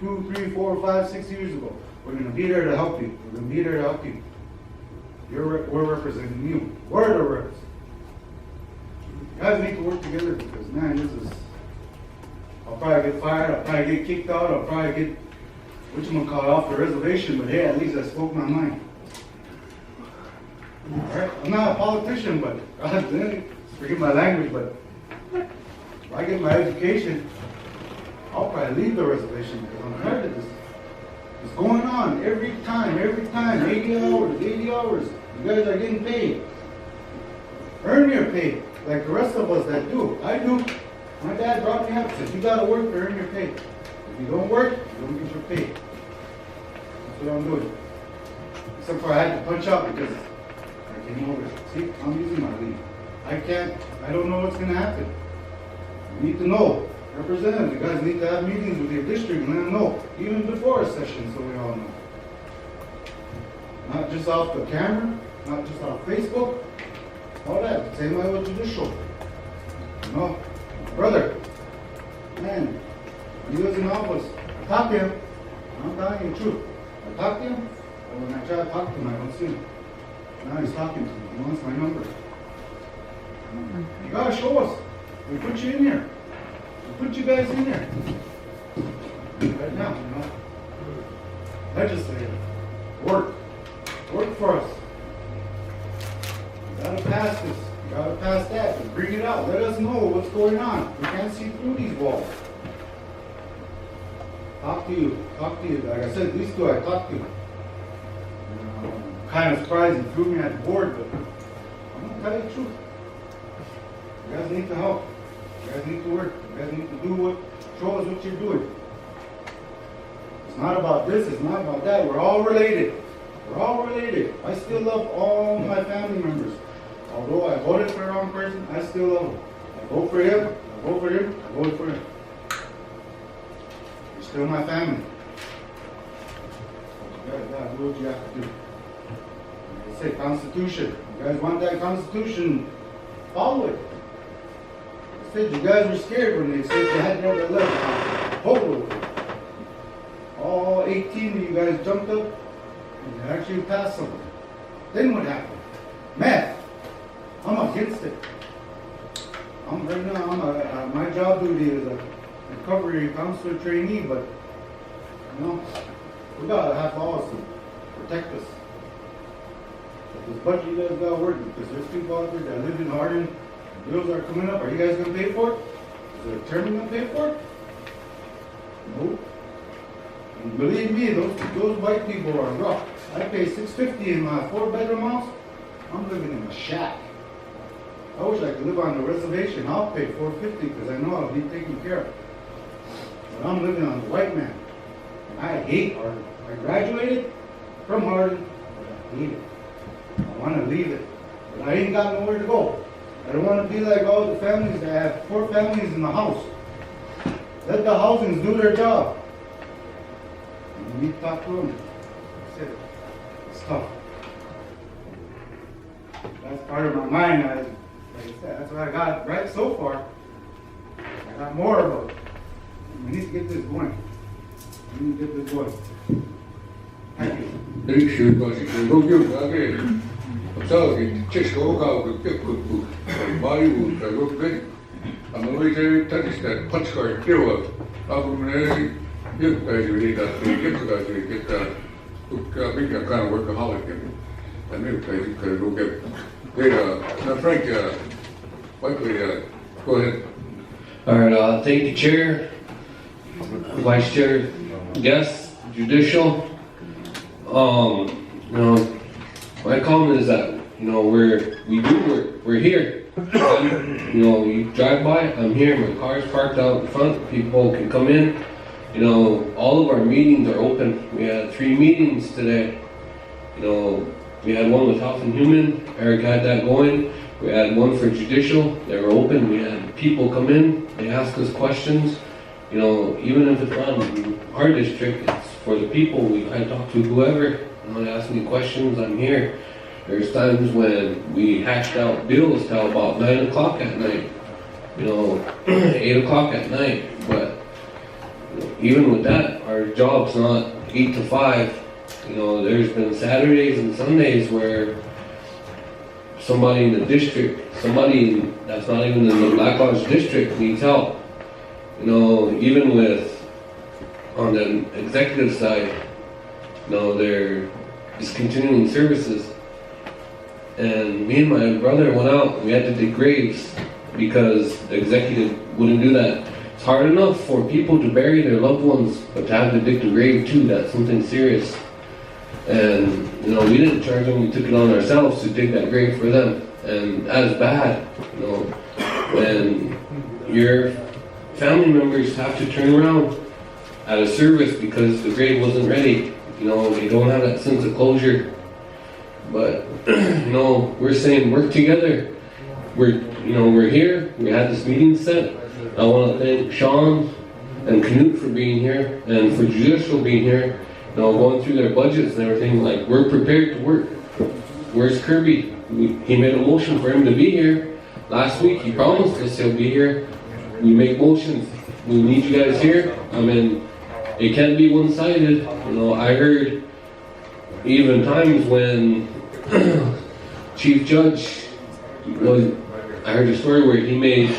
2, 3, 4, 5, 6 years ago. We're going to be there to help you. We're going to be there to help you. We're representing you. We're the reps. You guys need to work together because, man, this is... I'll probably get fired. I'll probably get kicked out. I'll probably get, off the reservation. But hey, at least I spoke my mind. All right? I'm not a politician, but forgive my language, but if I get my education, I'll probably leave the reservation because I'm tired of this. It's going on every time, 80 hours. You guys are getting paid. Earn your pay, like the rest of us that do. I do. My dad brought me up and said, you gotta work to earn your pay. If you don't work, you don't get your pay. That's what I'm doing. Except for I had to punch out because I came over. See, I'm using my leave. I don't know what's gonna happen. You need to know. Representatives, you guys need to have meetings with your district and let them know, even before a session, so we all know. Not just off the camera, not just on Facebook, all that. Same way with judicial. You know, brother, man, when he was in office, I talked to him. I'm telling you the truth. I talked to him, and when I try to talk to him, I don't see him. Now he's talking to me. He wants my number. You gotta show us. We put you in here. Put you guys in there. Right now, you know. Legislative. Work. Work for us. You gotta pass this. You gotta pass that. And bring it out. Let us know what's going on. We can't see through these walls. Talk to you. Like I said, these two I talked to. Kind of surprised and threw me at the board, but I'm gonna tell you the truth. You guys need to help. You guys need to work. You guys need to do show us what you're doing. It's not about this, it's not about that. We're all related. We're all related. I still love all my family members. Although I voted for the wrong person, I still love him. I vote for him, I vote for him, I voted for him. You're still my family. You gotta do what you have to do. Like I say, Constitution. You guys want that Constitution, follow it. I said you guys were scared when they said you had never left. Hold it. All 18 of you guys jumped up and actually passed something. Then what happened? Meth. I'm against it. Right now, my job duty is a recovery counselor trainee, but, you know, we gotta have laws to protect us. But this budget you guys gotta work, because there's people out there that live in Hardin, bills are coming up, are you guys gonna pay for it? Is the attorney gonna pay for it? No. And believe me, those white people are rough. I pay $650 in my 4-bedroom house. I'm living in a shack. I wish I could live on the reservation. I'll pay $450 because I know I'll be taken care of. But I'm living on the white man. And I hate Hardin. I graduated from Hardin, but I hate it. I want to leave it, but I ain't got nowhere to go. I don't want to be like all the families that have 4 families in the house. Let the housings do their job. And we talk to them. I said, it's tough. That's part of my mind. Like I said, that's what I got right so far. I got more, but we need to get this going. We need to get this going. Thank you. Riksjõud loogi saagi Tšeška ogaga tekkutu maju praegu aga ma võin tõdistada, et patskaid kirjuvad nagu me jõukaisi liidati ketsukaisi ketta tukka minkä kind of workaholic and jõukaisi ikka lugeb teile Frank ja Michael ja go ahead. All right, thank you, Chair, Vice Chair, guests, Judicial. You know, my comment is that, you know, we're here. You know, you drive by, I'm here, my car's parked out in front, people can come in. You know, all of our meetings are open. We had 3 meetings today. You know, we had one with Health and Human, Eric had that going. We had one for Judicial, they were open. We had people come in, they ask us questions. You know, even if it's not in our district, it's for the people. We can talk to whoever. You know, they ask me questions, I'm here. There's times when we hashed out bills till about 9 o'clock at night. You know, 8 o'clock at night. But even with that, our job's not 8 to 5. You know, there's been Saturdays and Sundays where somebody in the district, somebody that's not even in the Black Lodge district needs help. You know, even with, on the executive side, you know, they're discontinuing services. And me and my brother went out and we had to dig graves because the executive wouldn't do that. It's hard enough for people to bury their loved ones, but to have to dig the grave too, that's something serious. And, you know, we didn't charge them, we took it on ourselves to dig that grave for them. And that's bad, you know, when your family members have to turn around at a service because the grave wasn't ready. You know, they don't have that sense of closure. But, you know, we're saying work together. We're here, we had this meeting set. I want to thank Sean and Knut for being here and for Judicial being here. You know, going through their budgets and everything, like, we're prepared to work. Where's Kirby? He made a motion for him to be here. Last week, he promised us he'll be here. We make motions. We need you guys here. I mean, it can't be one-sided. You know, I heard even times when Chief Judge I heard a story where he made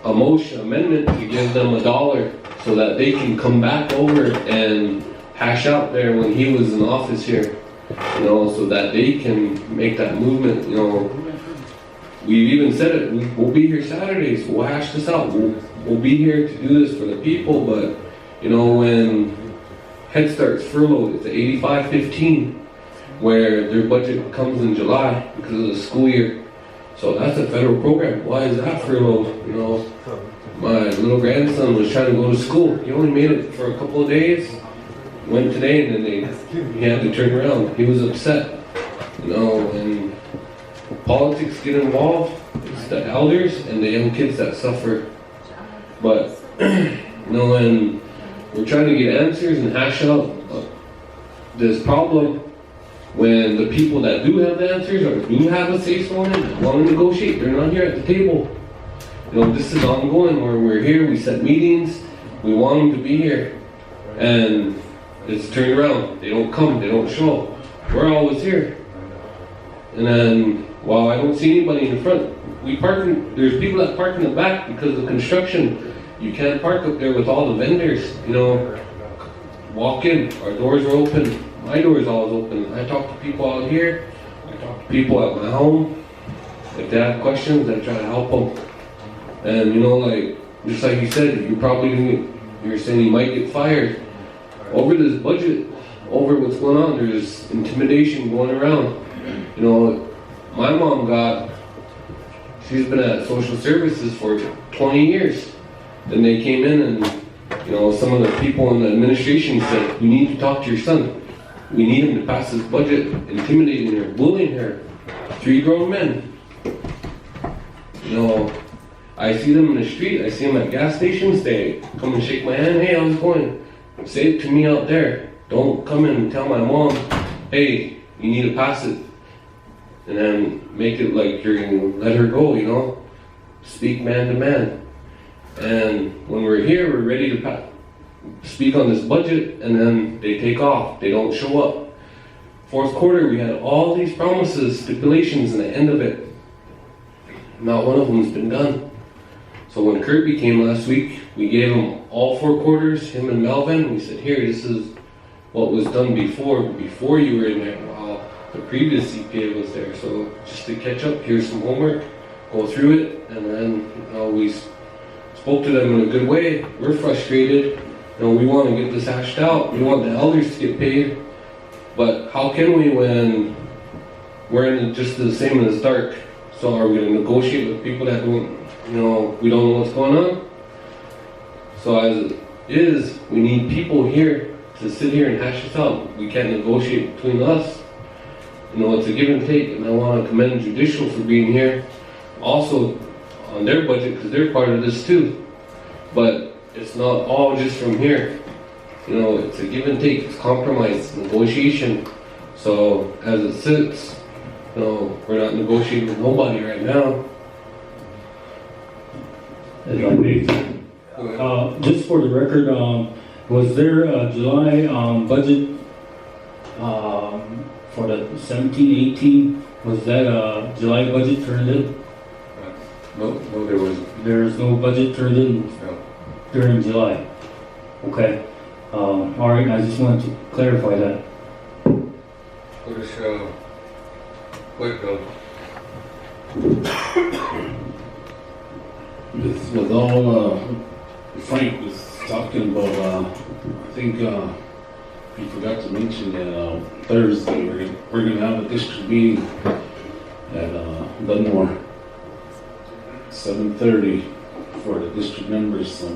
a motion amendment to give them $1 so that they can come back over and hash out there when he was in office here, you know, so that they can make that movement. You know, we even said it, we'll be here Saturdays, we'll hash this out, we'll be here to do this for the people. But, you know, when Head Start's furloughed, it's 85-15, where their budget comes in July because of the school year. So that's a federal program. Why is that furloughed? You know, my little grandson was trying to go to school. He only made it for a couple of days. Went today and then he had to turn around. He was upset, you know, and politics get involved, it's the elders and the young kids that suffer. But, when we're trying to get answers and hash out this problem, when the people that do have the answers or do have a say-so in it, want to negotiate, they're not here at the table. This is ongoing where we're here, we set meetings, we want them to be here. And it's turned around. They don't come, they don't show. We're always here. And then, while I don't see anybody in the front, there's people that park in the back because of construction. You can't park up there with all the vendors, walk in, our doors are open. My door is always open. I talk to people out here, I talk to people at my home. If they have questions, I try to help them. And just like you said, you're saying you might get fired. Over this budget, over what's going on, there's intimidation going around. My mom she's been at social services for 20 years. Then they came in and, some of the people in the administration said, "You need to talk to your son. We need him to pass this budget," intimidating her, bullying her. 3 grown men. I see them in the street, I see them at gas stations, they come and shake my hand, "Hey, how's it going?" Say it to me out there. Don't come in and tell my mom, "Hey, you need to pass it." And then make it like you're gonna let her go, Speak man to man. And when we're here, we're ready to speak on this budget, and then they take off. They don't show up. Fourth quarter, we had all these promises, stipulations, and the end of it, not one of them's been done. So when Kirby came last week, we gave him all 4 quarters, him and Melvin. We said, "Here, this is what was done before you were in there, while the previous CPA was there." So just to catch up, here's some homework, go through it, and then we spoke to them in a good way. We're frustrated. We want to get this hashed out. We want the elders to get paid. But how can we when we're in just the same as dark? So are we going to negotiate with people that don't, we don't know what's going on? So as it is, we need people here to sit here and hash this out. We can't negotiate between us. It's a give and take, and I want to commend Judicial for being here. Also on their budget, because they're part of this too. But it's not all just from here. It's a give and take, it's compromise, negotiation. So as it sits, we're not negotiating with nobody right now. If I may, just for the record, was there a July budget for the 17-18? Was that a July budget turned in? No, there was. There is no budget turned in No. during July. Okay. All right. I just wanted to clarify that. With all Frank was talking about, I think he forgot to mention that Thursday we're gonna have a district meeting at Dunmore, 7:30 for the district members. So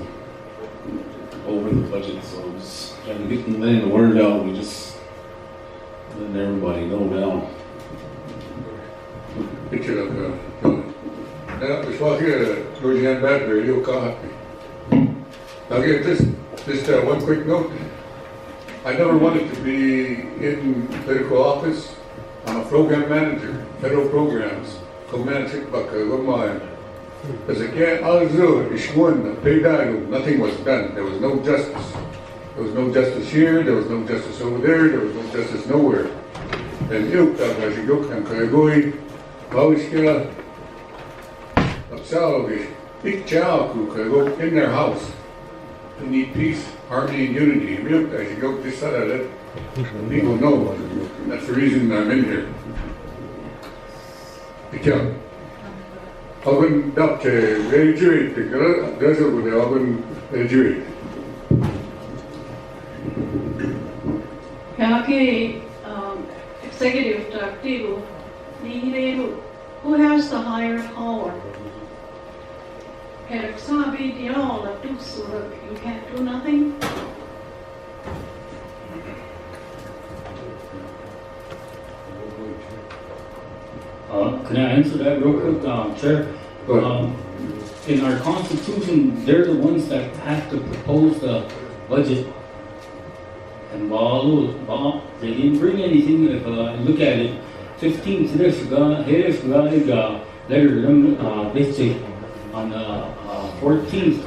over the budget. So I'm just trying to get the word out. We just letting everybody know now. Picture of this was here, Louisiana Battery, Leo Kahapi. I'll give just one quick note. I never wanted to be in political office. I'm a program manager, federal programs, co-manager, as a cat, nothing was done. There was no justice. There was no justice here, there was no justice over there was no justice nowhere. And big child who in their house. They need peace, harmony, and unity. People know. That's the reason I'm in here. I've up to graduate, there's over there, I've been graduate. Okay, Executive Director, who has the higher power? You can't do nothing? can I answer that real quick, Chair? Go ahead. In our constitution, they're the ones that have to propose the budget. And they didn't bring anything, if I look at it, 15th, here's letter on the 14th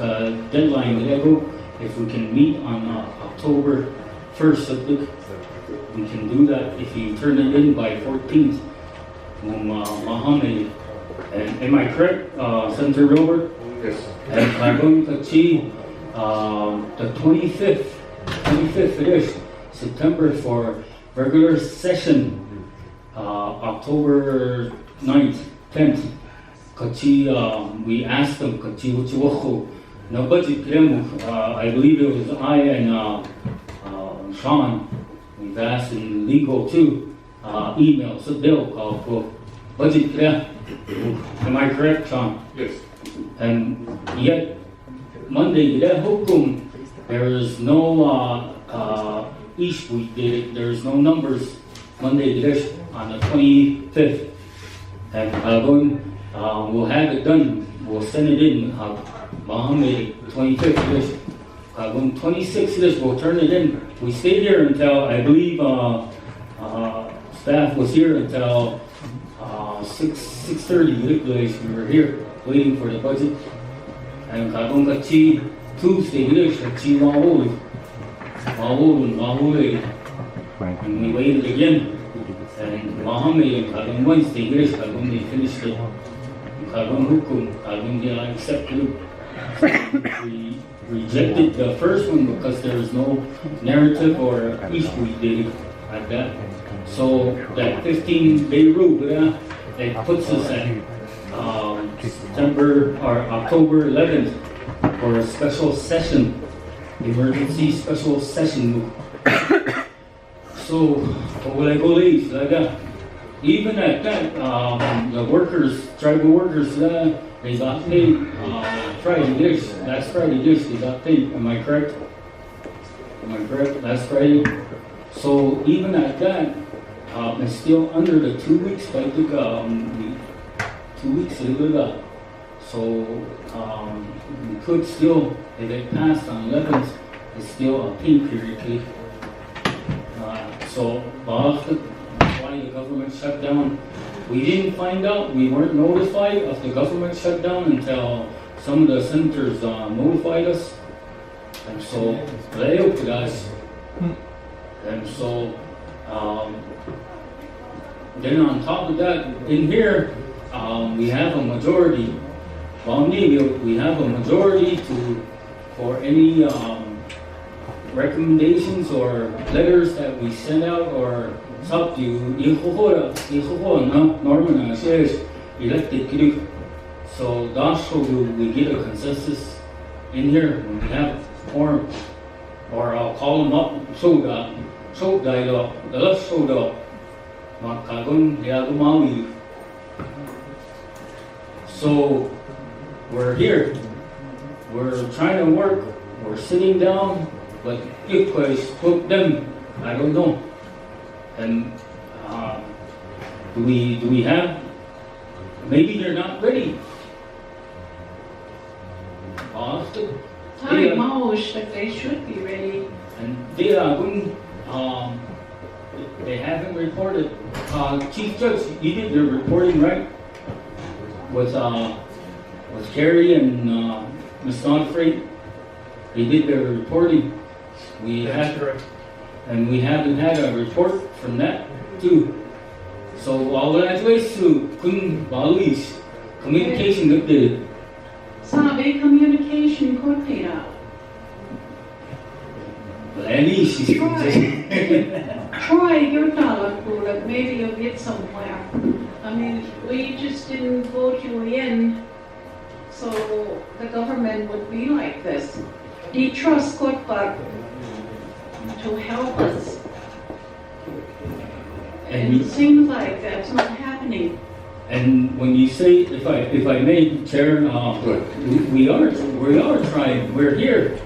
deadline, if we can meet on October 1st, we can do that if you turn it in by 14th. Mohammed, and am I correct, Senator Robert? Yes. And Kagong Kachi, the 25th it is, September for regular session, October 9th, 10th. Kachi, we asked them, Kachi Uchiwako, no budget kremu, I believe it was I and Sean, we've asked in legal too, email, so they'll call for budget kremu. Am I correct, Sean? Yes. And yet, Monday, there is no each week, there is no numbers Monday on the 25th. And we'll have it done, we'll send it in, Mohammed, 25th, 26th, we'll turn it in. We stayed here until, I believe, staff was here until 6:30, we were here waiting for the budget. And Kachi Tuesday, Kachi and we waited again. And Mohammed and Wednesday, they finished it. They accepted it. We rejected the first one because there was no narrative or each we did like that. So that 15-day rule, it puts us at September or October 11th for a special session, emergency special session. So, even at that, the workers, tribal workers, they got paid Friday, last Friday, they got paid. Am I correct? Last Friday. So even at that, it's still under the 2 weeks, but I think 2 weeks so we could still, if it passed on 11th, it's still a pay period. So why the government shut down? We didn't find out, we weren't notified of the government shutdown until some of the senators notified us. And so, and so, then on top of that, in here, we have a majority. We have a majority for any recommendations or letters that we send out or talk to Norman says elected. So that's how we get a consensus in here when we have a forum, or I'll call them up. So we're here. We're trying to work. We're sitting down, but if place put them, I don't know. And do we have? Maybe they're not ready. Time most that they should be ready. And they haven't reported. Chief Judge, you did the reporting, right? With Kerry and Ms. Godfrey, they did their reporting. That's correct. And we haven't had a report from that too. So all that ways to communication with the Sabi communication could be that. Try your talent pool that maybe you'll get somewhere. I mean, we just didn't vote you in, so the government would be like this. They trust Kotbag to help us. And it seems like that's not happening. And when you say, if I may, Chair, we are trying. We're here.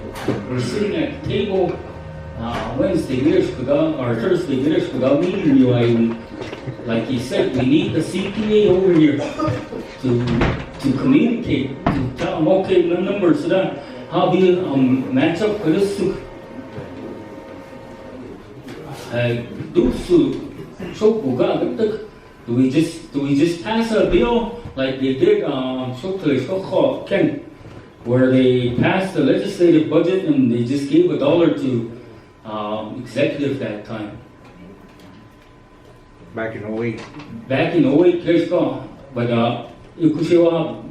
We're sitting at the table. Wednesday, or Thursday, without meeting you, like he said, we need the CPA over here to communicate, to tell them, okay, the numbers, so that how do you match up for this? Do we just pass a bill like they did Ken, where they passed the legislative budget and they just gave $1 to executive that time? Back in 08. Back in 08, years ago. But you could say, well,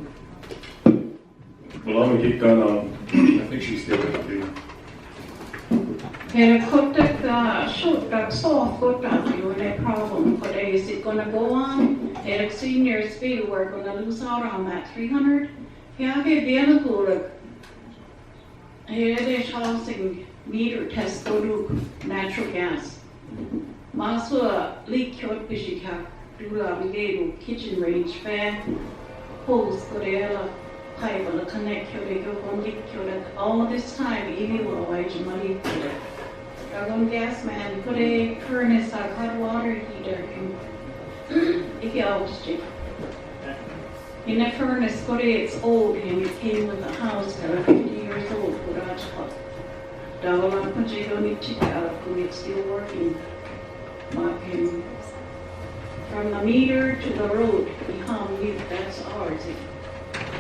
Well, I'm gonna get gun on. I think she's still in the Helicopter shoot that soft got down you in a problem for days. Is it gonna go on? Eric Senior's fee, we're gonna lose out on that 300. Yeah, okay, be a good. Here they housing meter test go to natural gas. Masua leak killed Bishika, Dula Vigado, kitchen range fair, hose, Gorilla, pipe, or connect your one leak killed. All this time, Evie will wage money for it. Dragon gas man put a furnace or hot water heater in. If you always in the furnace, it's old and it came with a house that are 50 years old, garage club. Davala Pajigo Nichika, it's still working. From the meter to the road, behind you, that's ours.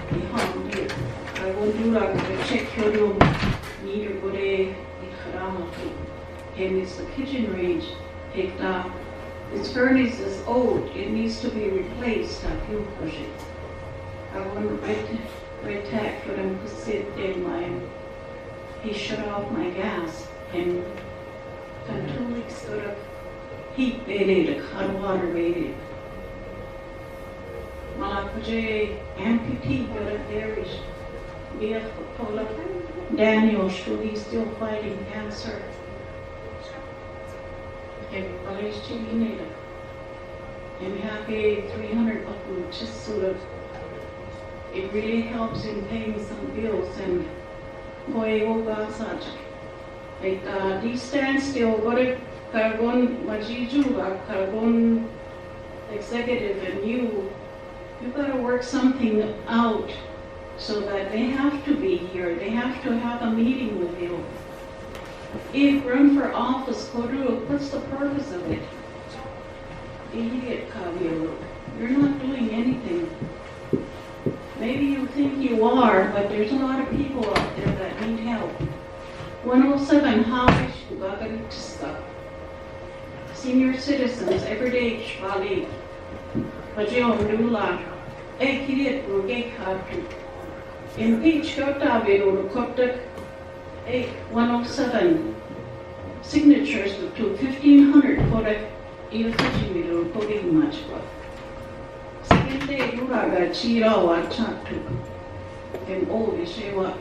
Behind you. I will do that, I check your room. Meter go there, and it's the kitchen range. This furnace is old, it needs to be replaced. I feel push it. I want to red tack for them to sit in he shut off my gas and 2 weeks out of heat baited, hot water baited. Malapaje amputee got a parish. We have to pull up Daniel, he's still fighting cancer. Everybody's checking it. And we have a 300 bucks just sort of, it really helps in paying some bills and boy over such. Like these standstill, got a carbon majiju, carbon executive, and you gotta work something out so that they have to be here. They have to have a meeting with you. If run for office, what's the purpose of it? Idiot, Caballero. You're not doing anything. Maybe you think you are, but there's a lot of people out there that need help. 107 High School, senior citizens, everyday Shvali. Bajion Dula, Ekid, Rugek Hatu. Impeach Gotavido, Koptek, 107 signatures to 1,500 for the Ilkachimido, Kogi much. Second day, Duraga, Chira, Chatu, and oh, Yeshewa.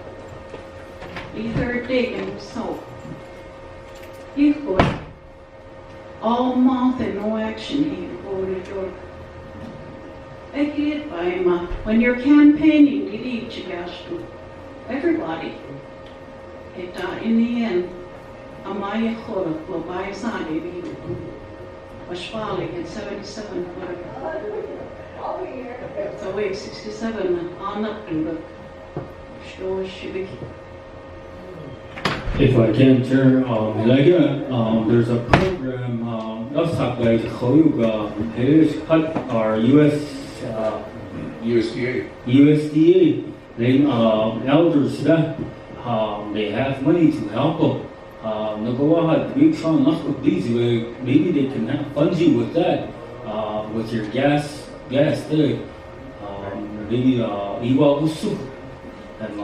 The third day, and so. Equal. All mouth and no action, he voted for. When you're campaigning, you need to everybody. In the end, Amaya Khora will buy Sadi Washfali in 77 so wait 67 on up to the show Shibiki. If I can turn, there's a program, our USDA, they, elders, they have money to help them. Maybe they can fund you with that, with your gas there. Maybe, Iwa Usu, and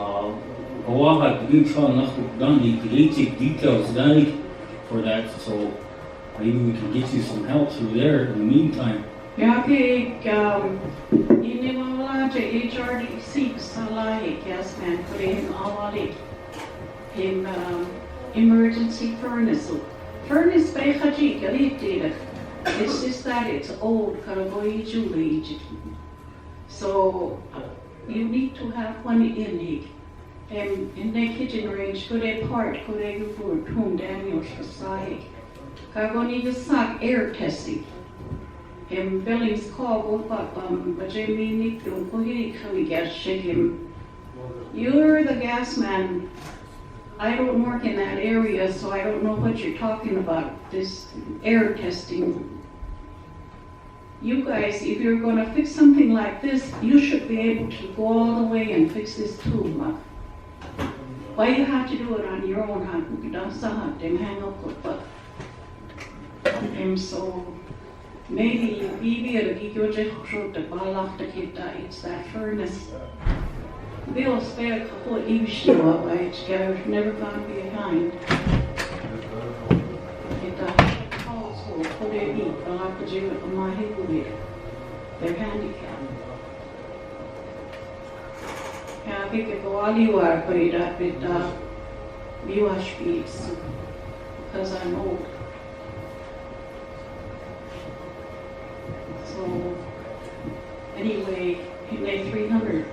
the basic details for that, so maybe we can get you some help through there in the meantime. Yeah, okay, HRDC, Salai, gas man, put in all it in emergency furnace. Furnace by Haji, it's just that it's old, Karaboy Julie. So you need to have one in it. in the kitchen range, go they part, go they go for whom Daniel's beside. Carboni the sock air testing. Billings call go up, but Jamie Nick don't go here, we get shake him. You're the gas man. I don't work in that area, so I don't know what you're talking about, this air testing. You guys, if you're gonna fix something like this, you should be able to go all the way and fix this too, Mark. Why you have to do it on your own hand? You don't stop them hang up with but. And so maybe you be able to give you the ball off the kid that it's that furnace. Bill spare a couple of eves up by it, there's never gonna be behind. Put it eat, I'll have to do it on my head with it. They're handicapped. Yeah, I think if all you are put it up with wash beads because I'm old. So anyway, he made 300.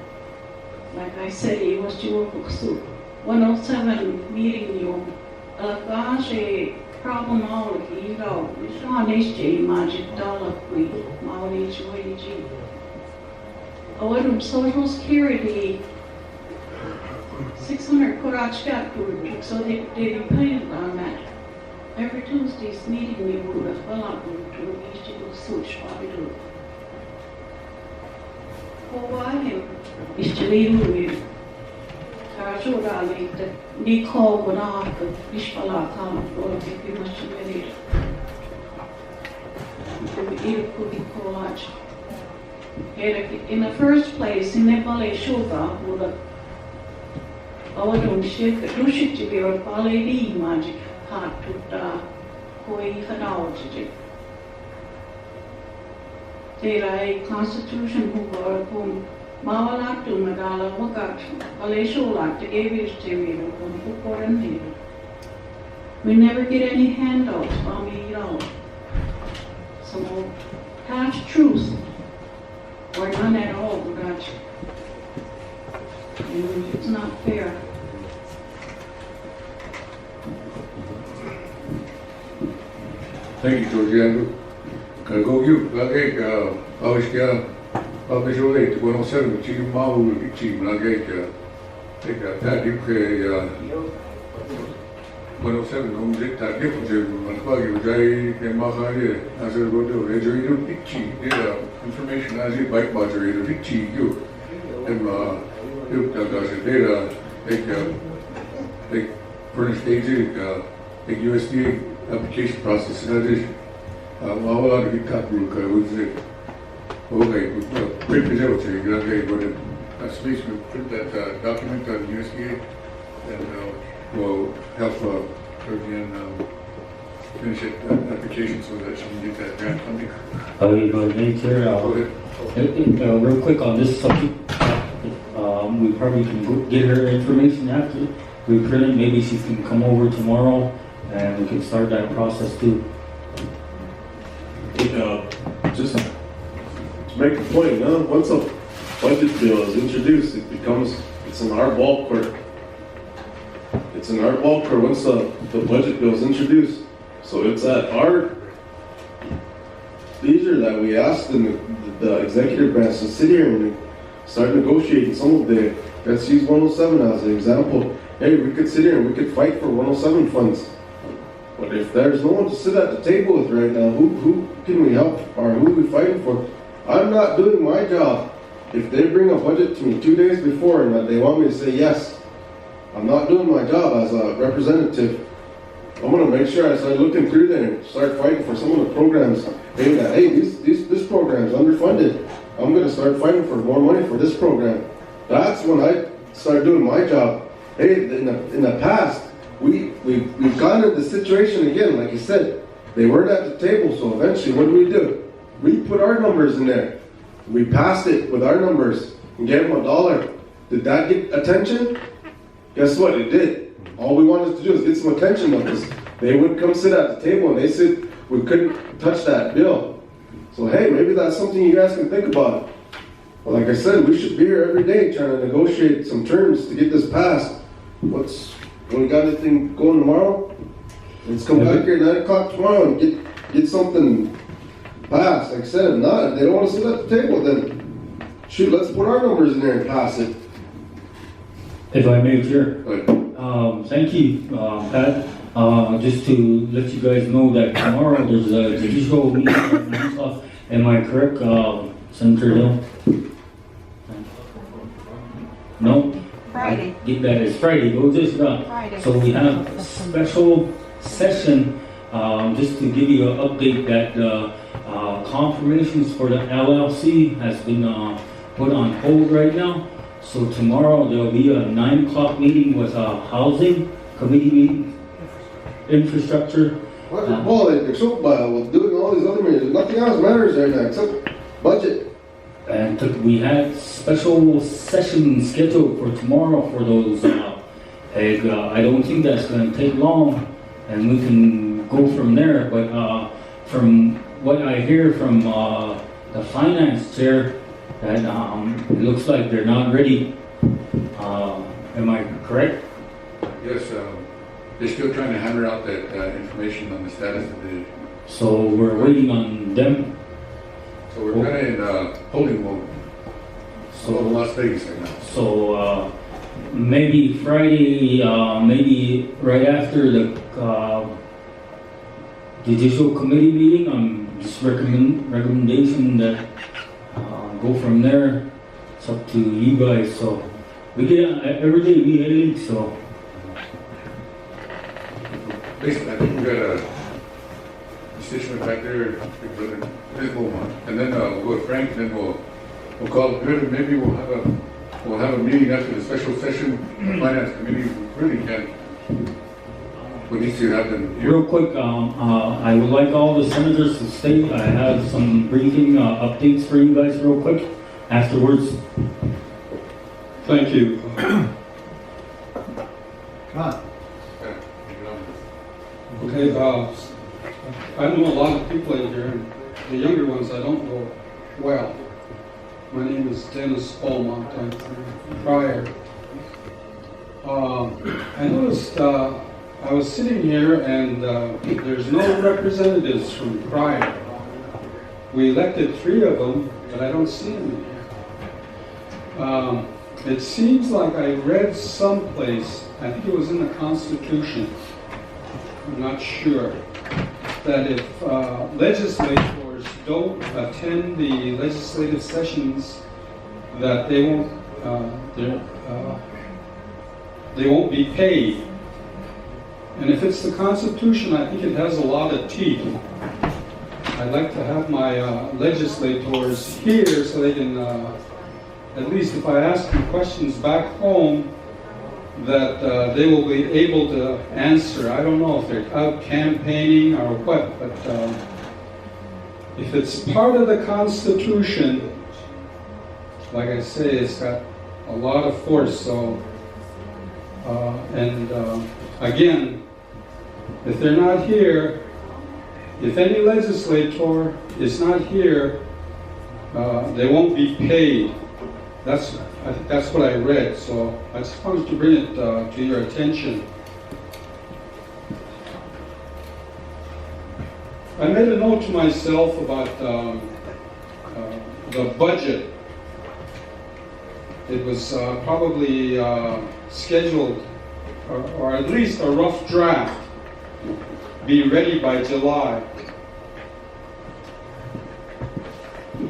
Like I said, he was due for soup. 107 meeting room. Gosh, problem all of you know, it's not HJ Magic Dollar Queen, Maui HOAG. Social Security, 600 Korach got to so they depended on that. Every Tuesday's meeting, we would have fell out to each to switch what we do. For why him? Is to leave with ni call when after Ishpala come for if you must have made it. In the first place, in Nepal, Shoga would have Dushik to be a Paledi magic heart to the Koi Hanawaji. There a constitution who were whom Mawalatu Magala Wakat, Aleshola, the Avish Terrier, and we never get any handouts from me, So, half truth, or none at all, but it's not fair. Thank you, Georgiana. Go you, Awishka. Visually, 107, Chief Mahu, Chief Nagate, take a tactic, 107, home did that difference, Manapagi, Jay, Mahari, as a road to Rejoice, Pichi, information as you bike battery, Pichi, you, and you got data, take furnished agent, take USDA application process, and that is, all out of the cut rule, with it. Okay, print it out, so you can get a space to print that document on USDA, and we'll help Georgiana finish it, application so that she can get that grant funding. Real quick on this subject, we probably can get her information after we print it. Maybe she can come over tomorrow and we can start that process too. Just to make a point, once a budget bill is introduced, it's in our ballpark. It's in our ballpark once the budget bill is introduced. So it's at our leisure that we ask the executive branch to sit here and start negotiating some of the, let's use 107 as an example. Hey, we could sit here and we could fight for 107 funds. But if there's no one to sit at the table with right now, who can we help or who are we fighting for? I'm not doing my job. If they bring a budget to me 2 days before and they want me to say yes, I'm not doing my job as a representative. I'm going to make sure I start looking through there and start fighting for some of the programs. Hey, this program's underfunded. I'm going to start fighting for more money for this program. That's when I start doing my job. Hey, in the past, we've gotten into the situation again, like you said. They weren't at the table, so eventually what do? We put our numbers in there. We passed it with our numbers and gave them $1. Did that get attention? Guess what? It did. All we wanted to do is get some attention of this. They would come sit at the table and they said we couldn't touch that bill. So hey, maybe that's something you guys can think about. Well, like I said, we should be here every day trying to negotiate some terms to get this passed. When we got anything going tomorrow? Let's come back here at 9 o'clock tomorrow and get something passed. Like I said, if not, if they don't want to sit at the table, then shoot, let's put our numbers in there and pass it. If I may, Chair. But Thank you, Pat. Just to let you guys know that tomorrow there's a judicial meeting at 9 o'clock. Am I correct, Senator Hill? No? Friday. I get that it's Friday. Go just Friday. So we have a special session, just to give you an update that confirmations for the LLC has been put on hold right now. So tomorrow there'll be a 9 o'clock meeting with a housing committee meeting, infrastructure. What the ball they're so with doing all these other meetings, nothing else matters right now except budget. And we had special session scheduled for tomorrow for those. I don't think that's going to take long, and we can go from there. But from what I hear from the finance chair, that it looks like they're not ready. Am I correct? yes, they're still trying to hammer out that information on the status of the. So we're waiting on them. So we're kind of in holding mode. So Las Vegas right now. So maybe Friday, maybe right after the judicial committee meeting, just recommendation that go from there. It's up to you guys. So we get every day we get a leak. So Basically, I think we got a constituent back there, visible one, and then we'll go with Frank, and then we'll call it good, and maybe we'll have a meeting after the special session. The finance committee really can't. We need to have them here. real quick, I would like all the senators to stay. I have some briefing updates for you guys real quick afterwards. Thank you. Come on. Okay, I know a lot of people in here, and the younger ones I don't know well. My name is Dennis Beaumont. I'm from Pryor. I noticed I was sitting here and there's no representatives from Pryor. We elected 3 of them, but I don't see them in here. It seems like I read someplace, I think it was in the Constitution, I'm not sure, that if legislators don't attend the legislative sessions, that they won't be paid. And if it's the Constitution, I think it has a lot of teeth. I'd like to have my legislators here so they can, at least if I ask them questions back home, that they will be able to answer. I don't know if they're out campaigning or what, but if it's part of the Constitution, like I say, it's got a lot of force. So, again, if they're not here, if any legislator is not here, they won't be paid. I think that's what I read, so I just wanted to bring it to your attention. I made a note to myself about the budget. It was probably scheduled, or at least a rough draft, be ready by July.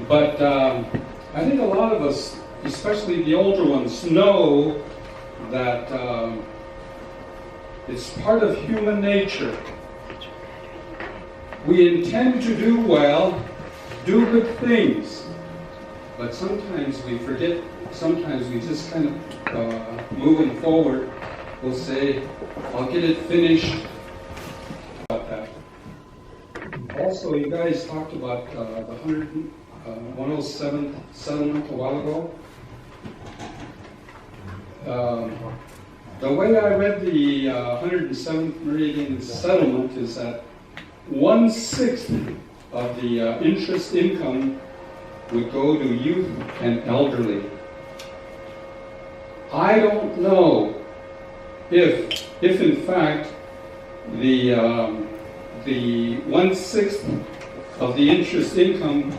But I think a lot of us, especially the older ones, know that it's part of human nature. We intend to do well, do good things, but sometimes we forget, sometimes we just kind of moving forward, we'll say, I'll get it finished. About that. Also, you guys talked about the 107th settlement a while ago. The way I read the 107th Meridian settlement is that 1/6 of the interest income would go to youth and elderly. I don't know if in fact the 1/6 of the interest income,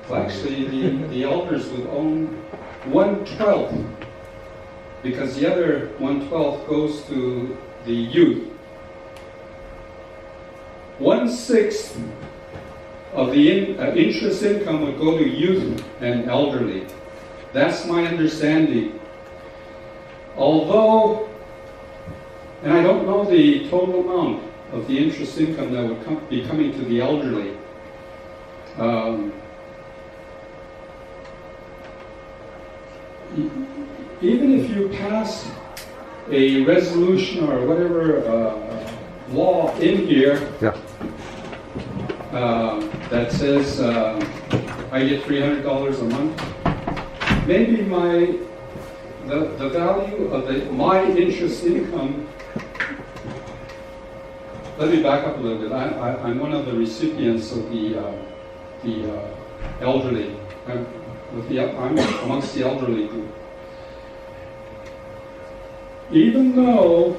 well, actually the elders would own 1/12, because the other 1/12 goes to the youth. 1/6 of the interest income would go to youth and elderly. That's my understanding. Although, and I don't know the total amount of the interest income that would be coming to the elderly. Even if you pass a resolution or whatever law in here that says I get $300 a month, maybe the value of my interest income. Let me back up a little bit. I'm one of the recipients of the elderly. I'm amongst the elderly group. Even though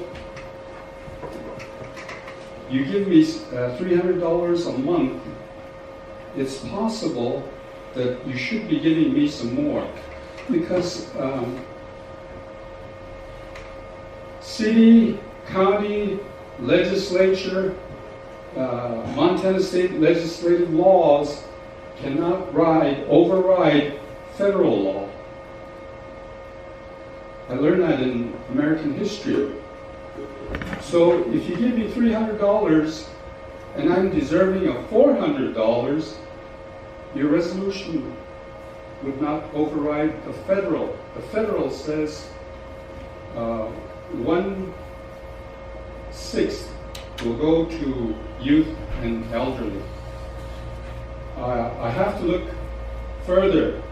you give me $300 a month, it's possible that you should be giving me some more, because city, county, legislature, Montana state legislative laws cannot override federal law. I learned that in American history. So if you give me $300 and I'm deserving of $400, your resolution would not override the federal. The federal says 1/6 will go to youth and elderly. I have to look further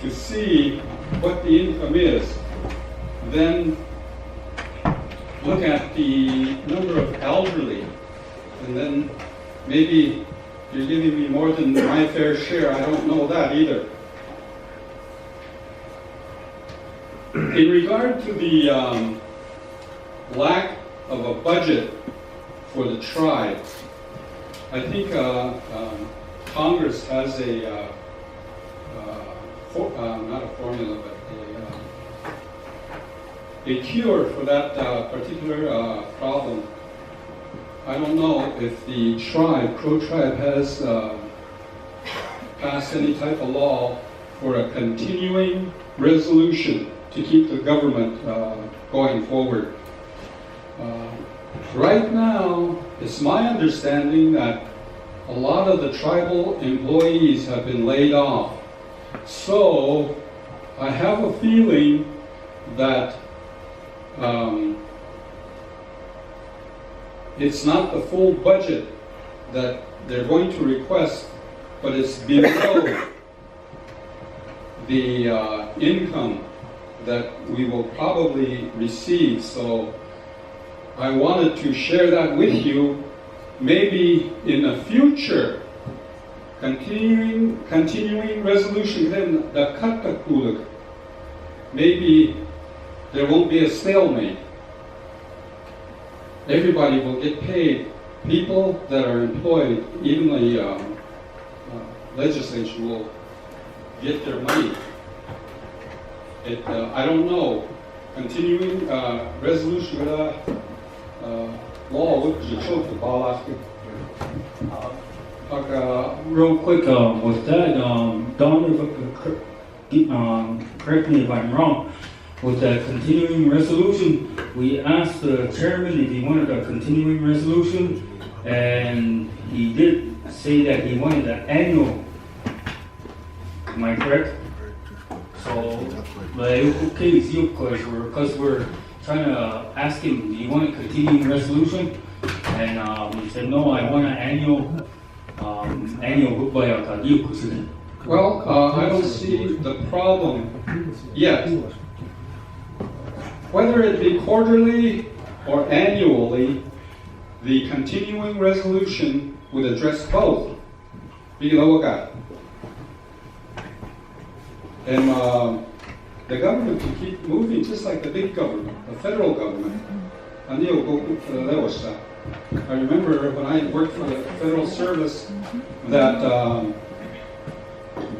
to see what the income is. Then look at the number of elderly, and then maybe you're giving me more than my fair share. I don't know that either. In regard to the lack of a budget for the tribe, I think Congress has not a formula, but a cure for that particular problem. I don't know if the Crow tribe has passed any type of law for a continuing resolution to keep the government going forward. Right now, it's my understanding that a lot of the tribal employees have been laid off. So I have a feeling that it's not the full budget that they're going to request, but it's below the income that we will probably receive. So I wanted to share that with you. Maybe in the future, continuing resolution, then the Katakulik, maybe there won't be a stalemate. Everybody will get paid. People that are employed, even the legislature will get their money. I don't know. Continuing resolution law, which is a real quick, with that, Don, if I could correct me if I'm wrong, with that continuing resolution, we asked the chairman if he wanted a continuing resolution, and he did say that he wanted an annual. Am I correct? So, okay, because we're trying to ask him, do you want a continuing resolution? And he said, no, I want an annual. Well, I don't see the problem yet. Whether it be quarterly or annually, the continuing resolution would address both. And the government can keep moving just like the big government, the federal government. I remember when I worked for the federal service that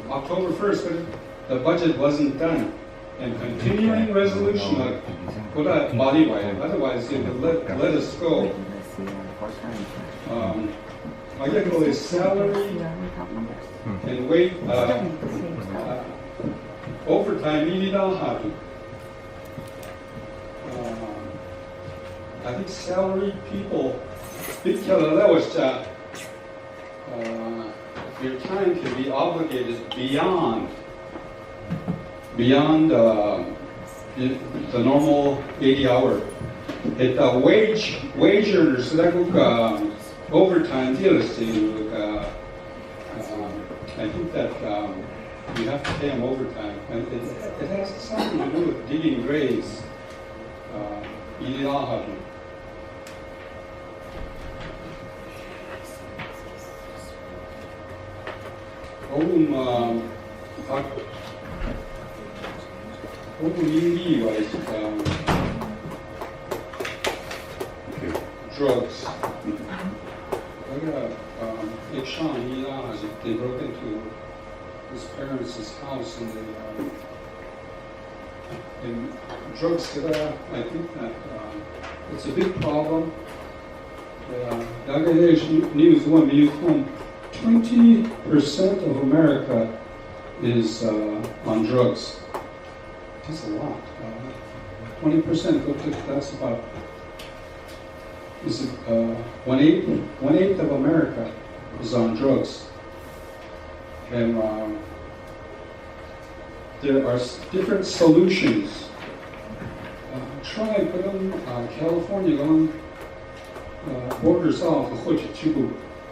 October 1st, the budget wasn't done. And continuing resolution, otherwise it would let us go. I get his salary and wait, overtime, I think salaried people, your time can be obligated beyond the normal 80-hour. Wage earners, overtime deals. I think that you have to pay them overtime. And it has something to do with digging graves. Drugs. I got they broke into his parents' house and drugs. I think that it's a big problem. News 20% of America is on drugs. That's a lot. 20%, that's about, is it one eighth of America is on drugs. And there are different solutions. Try put them California on borders off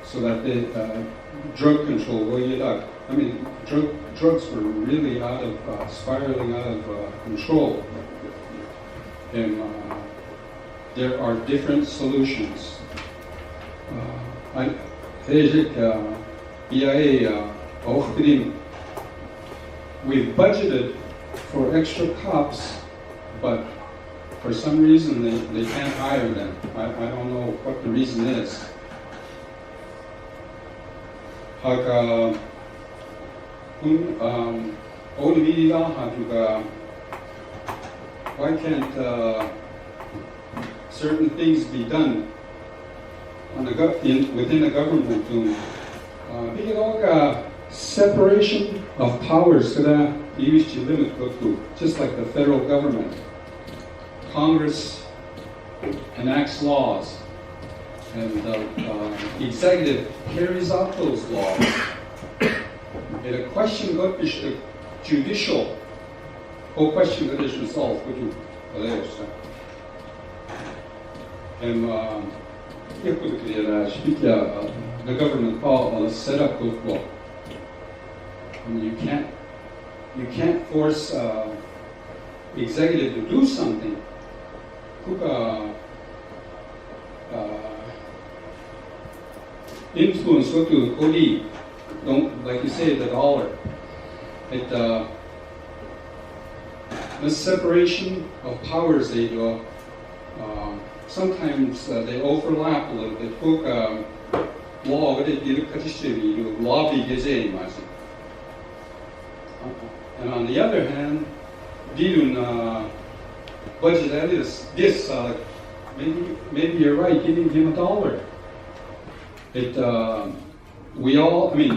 so that the drug control will. I mean, drugs were really spiraling out of control. And there are different solutions. We've budgeted for extra cops, but for some reason they can't hire them. I don't know what the reason is. Why can't certain things be done on within the government? Separation of powers just like the federal government. Congress enacts laws, and the executive carries out those laws. And a question got the judicial, whole question that is resolved. And the government will set up with law. And you can't force executive to do something. Influence what to Kodi, don't, like you say, the dollar. The separation of powers, they do. Sometimes they overlap a little bit. Law, what it did, lobby gazing. And on the other hand, budget that is this. Maybe you're right. Giving him $1.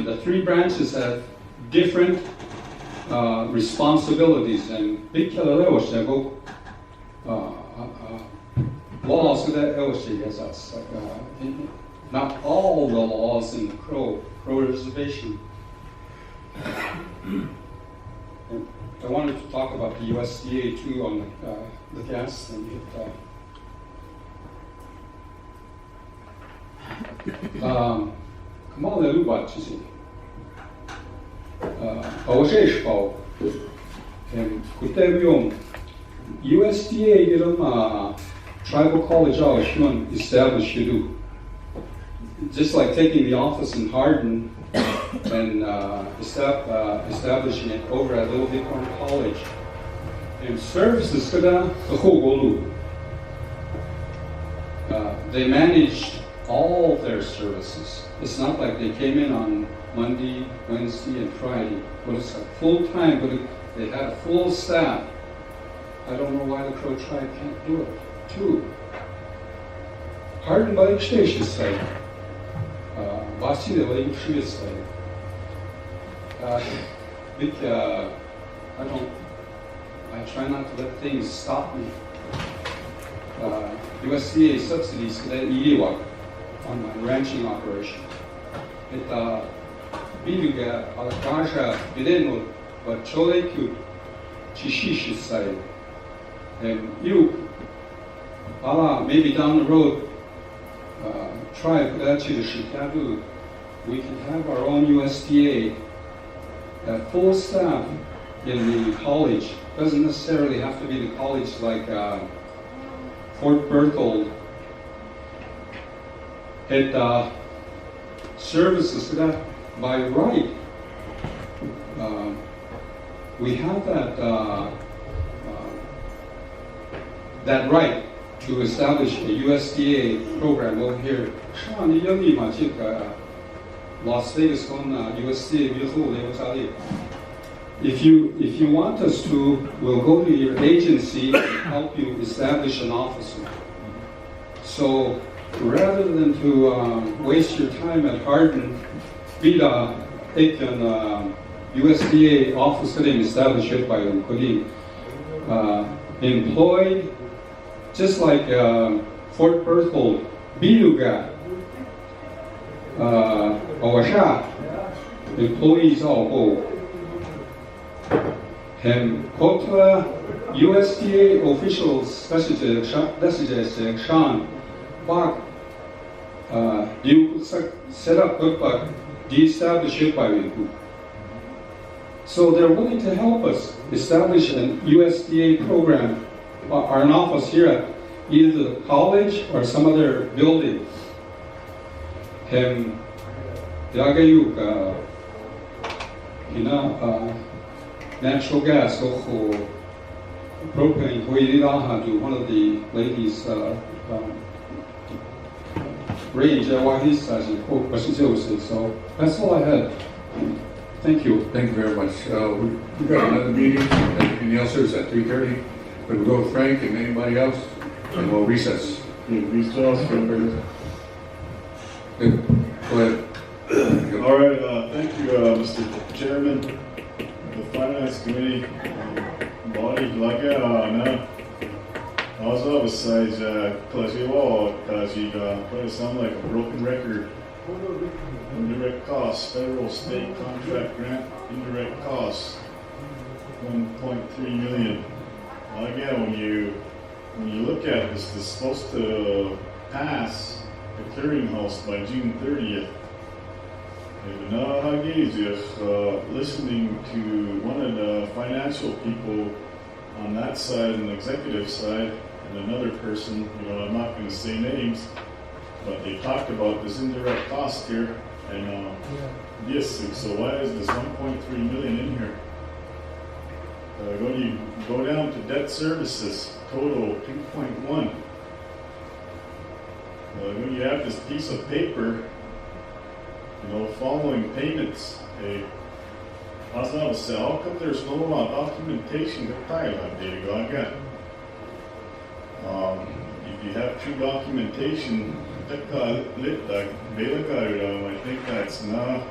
The three branches have different responsibilities, and big laws not all the laws in the Crow Reservation. I wanted to talk about the USDA too on the gas thing. Kamal Lubachi, USDA tribal college established. Just like taking the office in Hardin and establishing it over at Little Bighorn College. And services 跟他的后国路 they managed all their services. It's not like they came in on Monday, Wednesday, and Friday, but it's like full time, but they had a full staff. I don't know why the Crow tribe can't do it. Two, Hardin Bike Station site. Vasi the Lake Tree site. I try not to let things stop me. USDA subsidies that Iliwak on my ranching operation. It biluga alakasha bideno but choleku chishishi side. And you maybe down the road tribe we can have our own USDA at full staff in the college. Doesn't necessarily have to be the college like Fort Berthold. It services that by right. We have that right to establish a USDA program over here. Las Vegas on USDA. If you want us to, we'll go to your agency and help you establish an office. So rather than to waste your time at Hardin, Vida Ekan USDA office getting established by Kodim, employed just like Fort Berthold, Biluga, Awasha, employees all go. And Kotra USDA officials, Sean Bach, you set up but de-establish it by you. So they're willing to help us establish an USDA program or an office here at either the college or some other building. And Yagayuk, natural gas, propane, one of the ladies range, so that's all I had. Thank you. Thank you very much. We've got another meeting, anything else is at 3:30, but we'll go with Frank and anybody else, and we'll recess. Go ahead. All right, thank you, Mr. Chairman, the Finance Committee, body, like, also besides, it sound like a broken record. Indirect costs, federal, state contract grant, indirect costs, 1.3 million. Again, when you look at this, it's supposed to pass the clearinghouse by June 30th. And listening to one of the financial people on that side and the executive side, and another person, I'm not going to say names, but they talked about this indirect cost here, and yes, so why is this 1.3 million in here? Go down to debt services, total 2.1. When you have this piece of paper, following payments, how come there's no documentation to file that data? If you have true documentation, I think that's not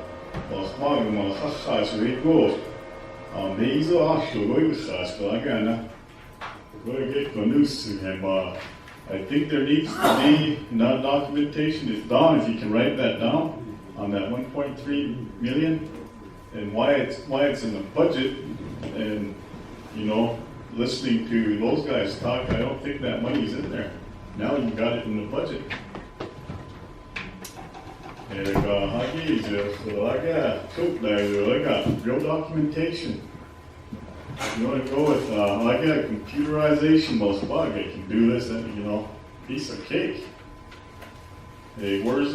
I think there needs to be not documentation. Don, if you can write that down on that 1.3 million and why it's in the budget, and listening to those guys talk, I don't think that money's in there. Now you got it in the budget. And I got real documentation. You want to go with I got computerization, most bug. I can do this, and piece of cake. Hey, where's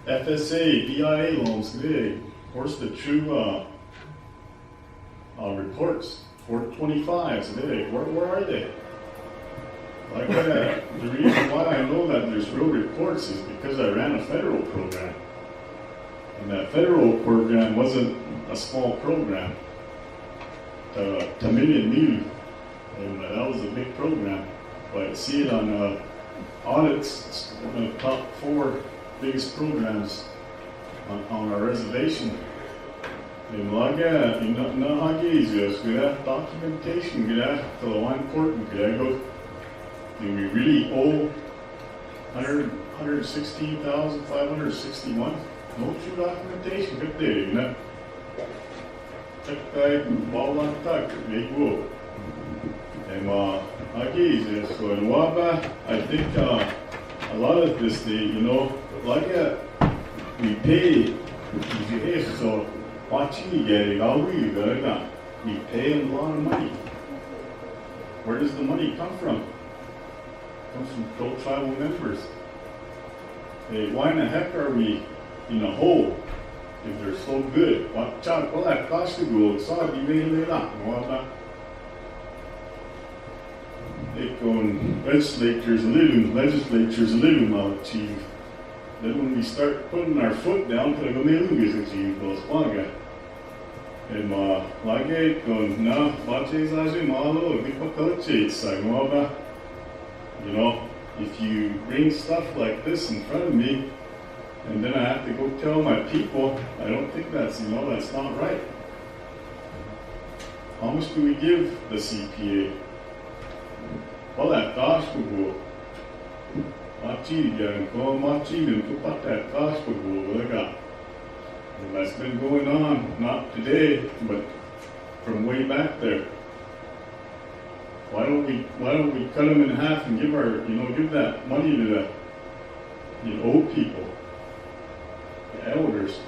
FSA, BIA loans today. Where's the true reports? 425s today. Where are they? Like the reason why I know that there's real reports is because I ran a federal program. And that federal program wasn't a small program. Tamilian Mil, and that was a big program. But I see it on audits, one of the top 4 biggest programs on our reservation. And laga, na hagizes, gura documentation, gura to the one court, gura go. Do we really owe 116,561? No true documentation, good day, you know. Check that, ball on tuck, big whoop. And hagizes, so in Waba, I think a lot of this, like we pay, so watching you get it, we pay a lot of money. Where does the money come from? It comes from pro-tribal members. Hey, why in the heck are we in a hole if they're so good? Watch out, well, that cost you go, it's all you made it up. They go in legislatures a little mal chief. Then when we start putting our foot down, and like it going, no, you know, if you bring stuff like this in front of me, and then I have to go tell my people, I don't think that's, that's not right. How much do we give the CPA? Well, that cost will go. And that's been going on, not today, but from way back there. Why don't we cut them in half and give give that money to the old people, the elders?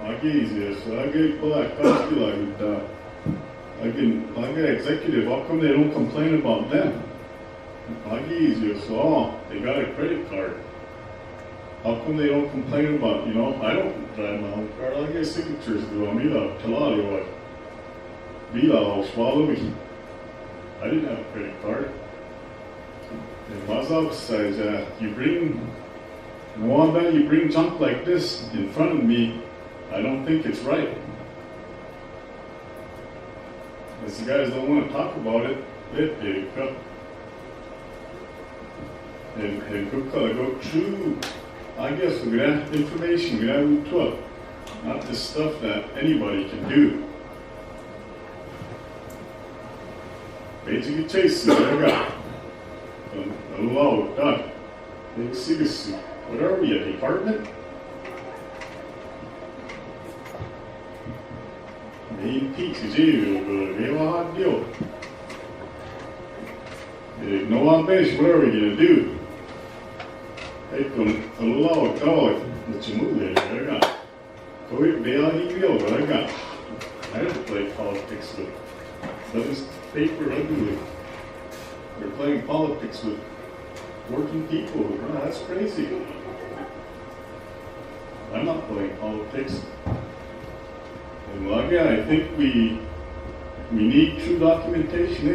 I get executive. How come they don't complain about them? They got a credit card. How come they don't complain about, I don't drive my own car. I get signatures do. I didn't have a credit card. And Mazab says, you bring junk like this in front of me, I don't think it's right. As you guys don't want to talk about it, and go through, I guess, information, not this stuff that anybody can do. Basically, chase I got. Hello, done. What are we, a department? Main peaks is hard deal. No one base, what are we gonna do? Hey, allow a call that you move there, I got. Go ahead, bail, he will, but I got. I don't play politics with those paper ugly. They're playing politics with working people. Oh, that's crazy. I'm not playing politics. And again, I think we need true documentation. It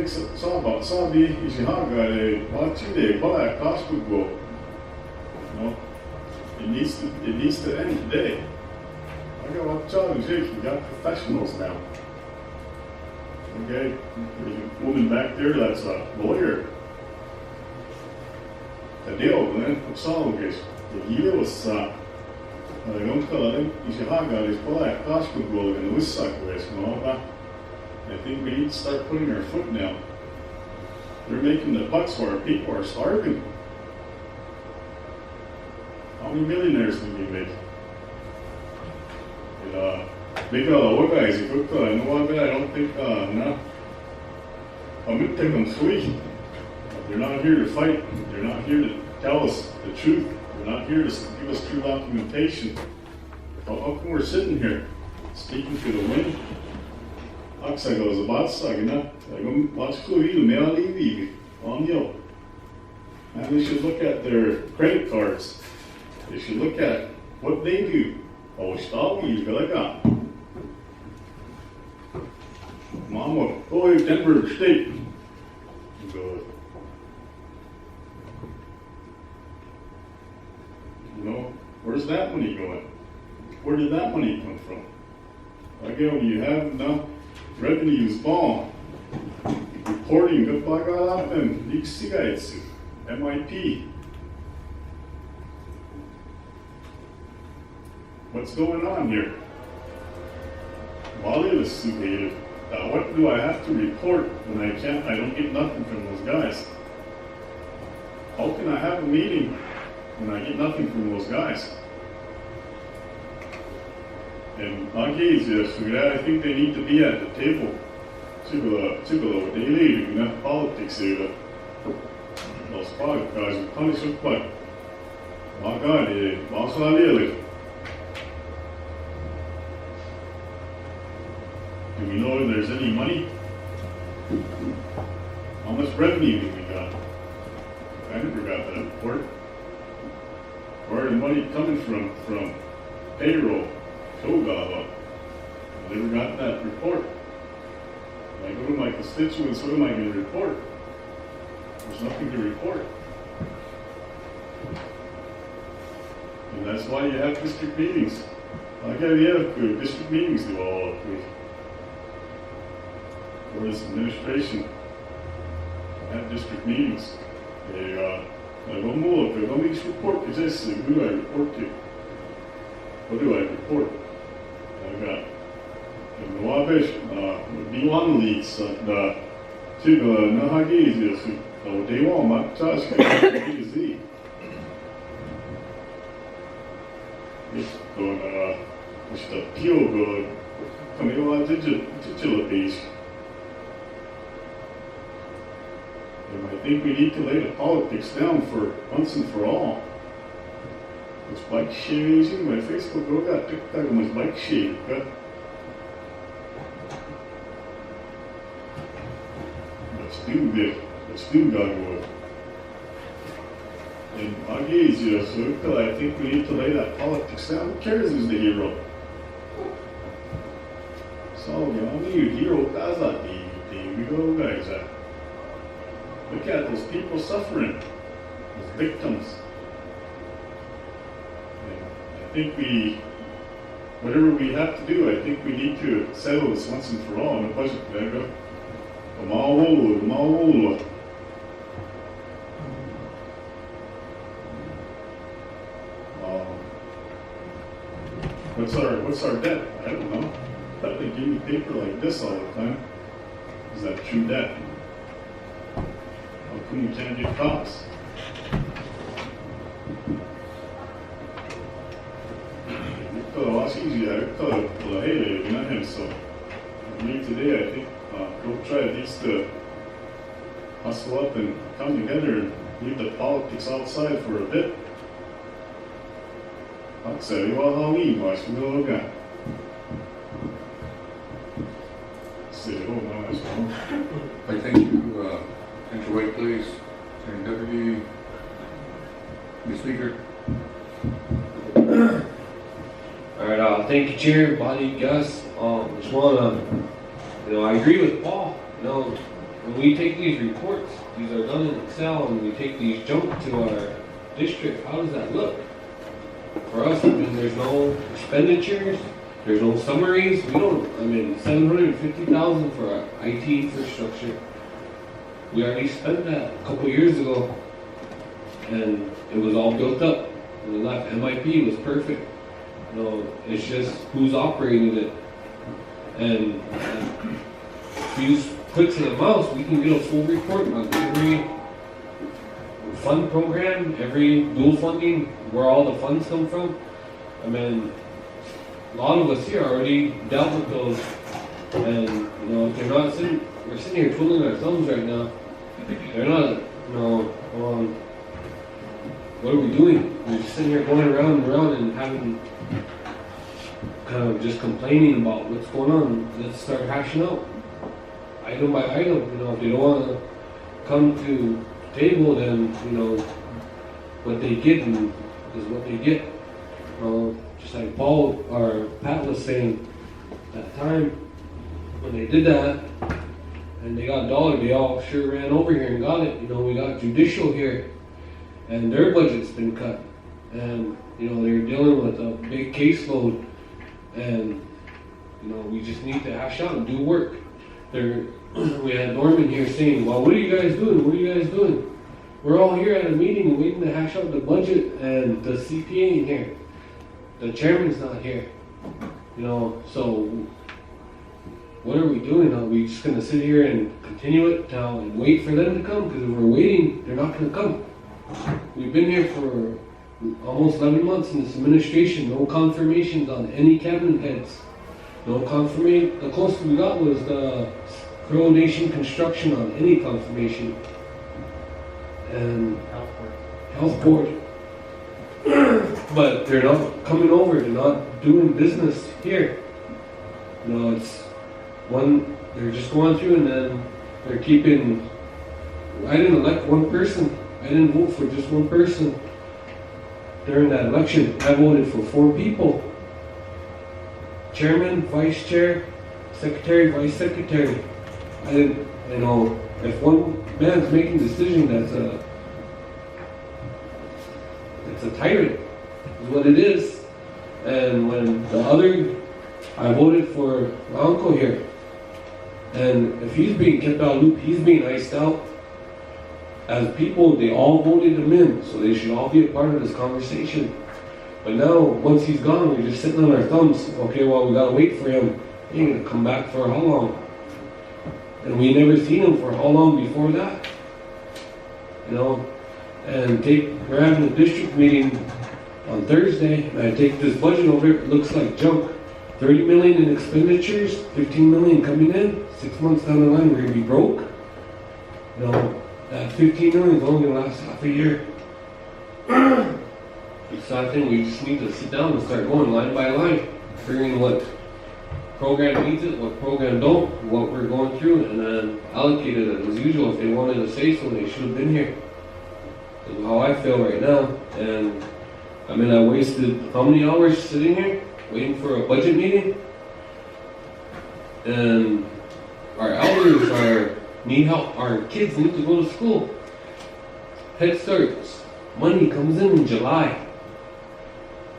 needs to end today. I got what challenge is. We got professionals now. Okay, there's a woman back there that's a lawyer. The deal, man, what's all of this? The year was I think we need to start putting our foot down. They're making the bucks where our people are starving. How many millionaires did we make? Big guys, I don't think, I'm going to take them sweet. They're not here to fight. They're not here to tell us the truth. They're not here to give us true documentation. How come we're sitting here speaking to the wind? And we should look at their credit cards. if you look at what they do, Oshtawi, Galaga. Mama, oh, Denver State. Go. You know, where's that money going? Where did that money come from? Again, when you have enough revenues bomb, reporting good baga and Nixigaitsu, MIP. What's going on here? What do I have to report when I don't get nothing from those guys? How can I have a meeting when I get nothing from those guys? And I think they need to be at the table. Daily, politics here. Those guys punish us, but my God, do we know if there's any money? How much revenue do we got? I never got that report. Where the money coming from payroll? Togawa. I never got that report. When I go to my constituents, what am I going to report? There's nothing to report. And that's why you have district meetings. Like we have district meetings do all of it. Or this administration at district meetings. They don't move up, they don't make report to this, who do I report to? What do I report? I got the Wabish, D1 leads, the Nahagis, they want my task to Z. It's going the pure good, coming on digital base. And I think we need to lay the politics down for once and for all. It's bike sharing, my Facebook go got TikTok was bike sharing. Let's do Dogwood. And so I think we need to lay that politics down. Who cares who's the hero? So, you know, you hero Gaza, we go guys. Look at those people suffering, those victims. And I think whatever we have to do, I think we need to settle this once and for all in the budget. What's our debt? I don't know. But they give me paper like this all the time. Is that true debt? How come you can't get cops? So today I think we'll try at least to hustle up and come together and leave the politics outside for a bit. I thank you, Senator White, please, and Deputy Speaker. All right, thank you, Chair, Body, Gus. Just wanna, I agree with Paul. When we take these reports, these are done in Excel, and we take these jump to our district. How does that look? For us, there's no expenditures, there's no summaries. We don't. $750,000 for our IT infrastructure. We already spent that a couple years ago, and it was all built up. And the left MIP was perfect. It's just who's operating it. And if we use clicks of the mouse, we can get a full report on every fund program, every dual funding, where all the funds come from. A lot of us here already dealt with those. And, if they're not we're sitting here twiddling our thumbs right now. They're not, what are we doing? We're just sitting here going around and around and having kind of just complaining about what's going on. Let's start hashing out item by item. If they don't want to come to the table, then what they get and is what they get. Just like Paul or Pat was saying, that time when they did that and they got a dollar, they all sure ran over here and got it. We got judicial here and their budget's been cut. And, they're dealing with a big caseload and, we just need to hash out and do work. We had Norman here saying, well, what are you guys doing? What are you guys doing? We're all here at a meeting waiting to hash out the budget and the CPA ain't here. The chairman's not here. So what are we doing? Are we just gonna sit here and continue it now and wait for them to come? Because if we're waiting, they're not gonna come. We've been here for almost 11 months in this administration, no confirmations on any cabinet heads. No confirmation. The closest we got was the Crow Nation construction on any confirmation. And health board. But they're not coming over, they're not doing business here. It's one, they're just going through and then they're keeping, I didn't elect one person. I didn't vote for just one person during that election. I voted for 4 people. Chairman, vice chair, secretary, vice secretary. I didn't, if one man's making a decision, that's a tyrant, is what it is. And when the other, I voted for my uncle here. And if he's being kept out of loop, he's being iced out. As people, they all voted him in, so they should all be a part of this conversation. But now, once he's gone, we're just sitting on our thumbs. Okay, well, we gotta wait for him. He ain't gonna come back for how long? And we never seen him for how long before that? And we're having a district meeting on Thursday, and I take this budget over, it looks like junk. 30 million in expenditures, 15 million coming in, 6 months down the line, we're gonna be broke. That 15 million is only gonna last half a year. So I think we just need to sit down and start going line by line, figuring what program needs it, what program don't, what we're going through, and then allocate it as usual. If they wanted to say so, they should have been here. That's how I feel right now. And I wasted how many hours sitting here waiting for a budget meeting? And our elders need help. Our kids need to go to school. Head Starts money comes in July.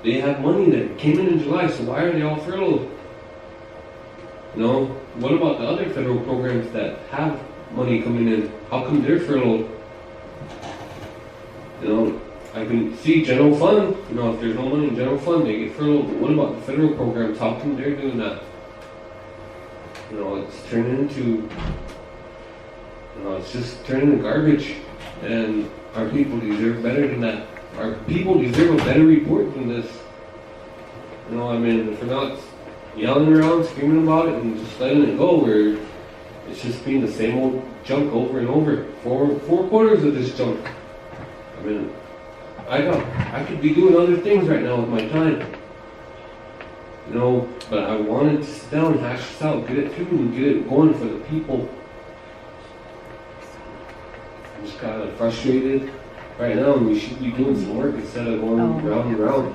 They have money that came in July, so why are they all furloughed? What about the other federal programs that have money coming in? How come they're furloughed? I can see general fund, if there's no money in general fund, they get furloughed. But what about the federal programs? How come they're doing that? It's turning into, it's just turning into garbage. And our people deserve better than that. Our people deserve a better report than this. If we're not yelling around, screaming about it, and just letting it go, where it's just being the same old junk over and over. Four quarters of this junk. I could be doing other things right now with my time. But I wanted to sit down and hash this out, get it through and get it going for the people. I'm just kind of frustrated right now, and we should be doing some work instead of going round and round.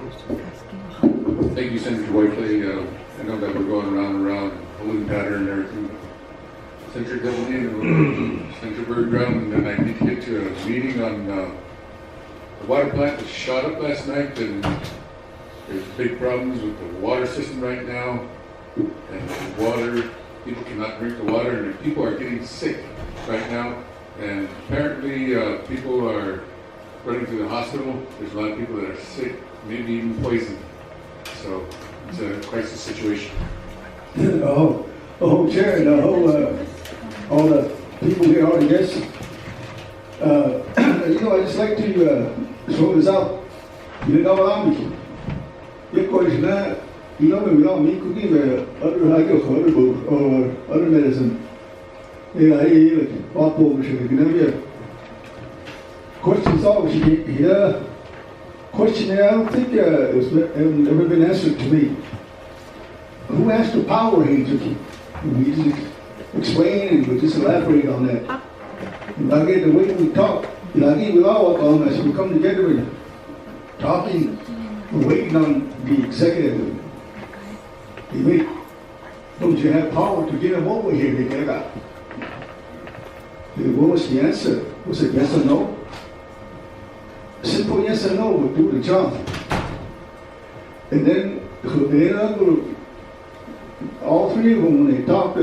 Thank you, Senator Whiteley. I know that we're going round and round, holding pattern and everything. Senator Devlin and Senator Berggruen, and then I need to get to a meeting on the water plant that shot up last night, and there's big problems with the water system right now, and the water, people cannot drink the water, and people are getting sick right now, and apparently people are running to the hospital. There's a lot of people that are sick, maybe even poisoned, so it's a crisis situation. Chair, and all the people here, all the guests, I'd just like to throw this out. Without me cooking other medicine. Questions always here. Question I don't think it's ever been answered to me. Who has the power here to we just explain and we just elaborate on that. The way we talk, we all we come together and talking, we're waiting on the executive. Hey, wait, don't you have power to get them over here? They get out. What was the answer? Was it yes or no? A simple yes or no would do the job. And then all three of them, when they talked,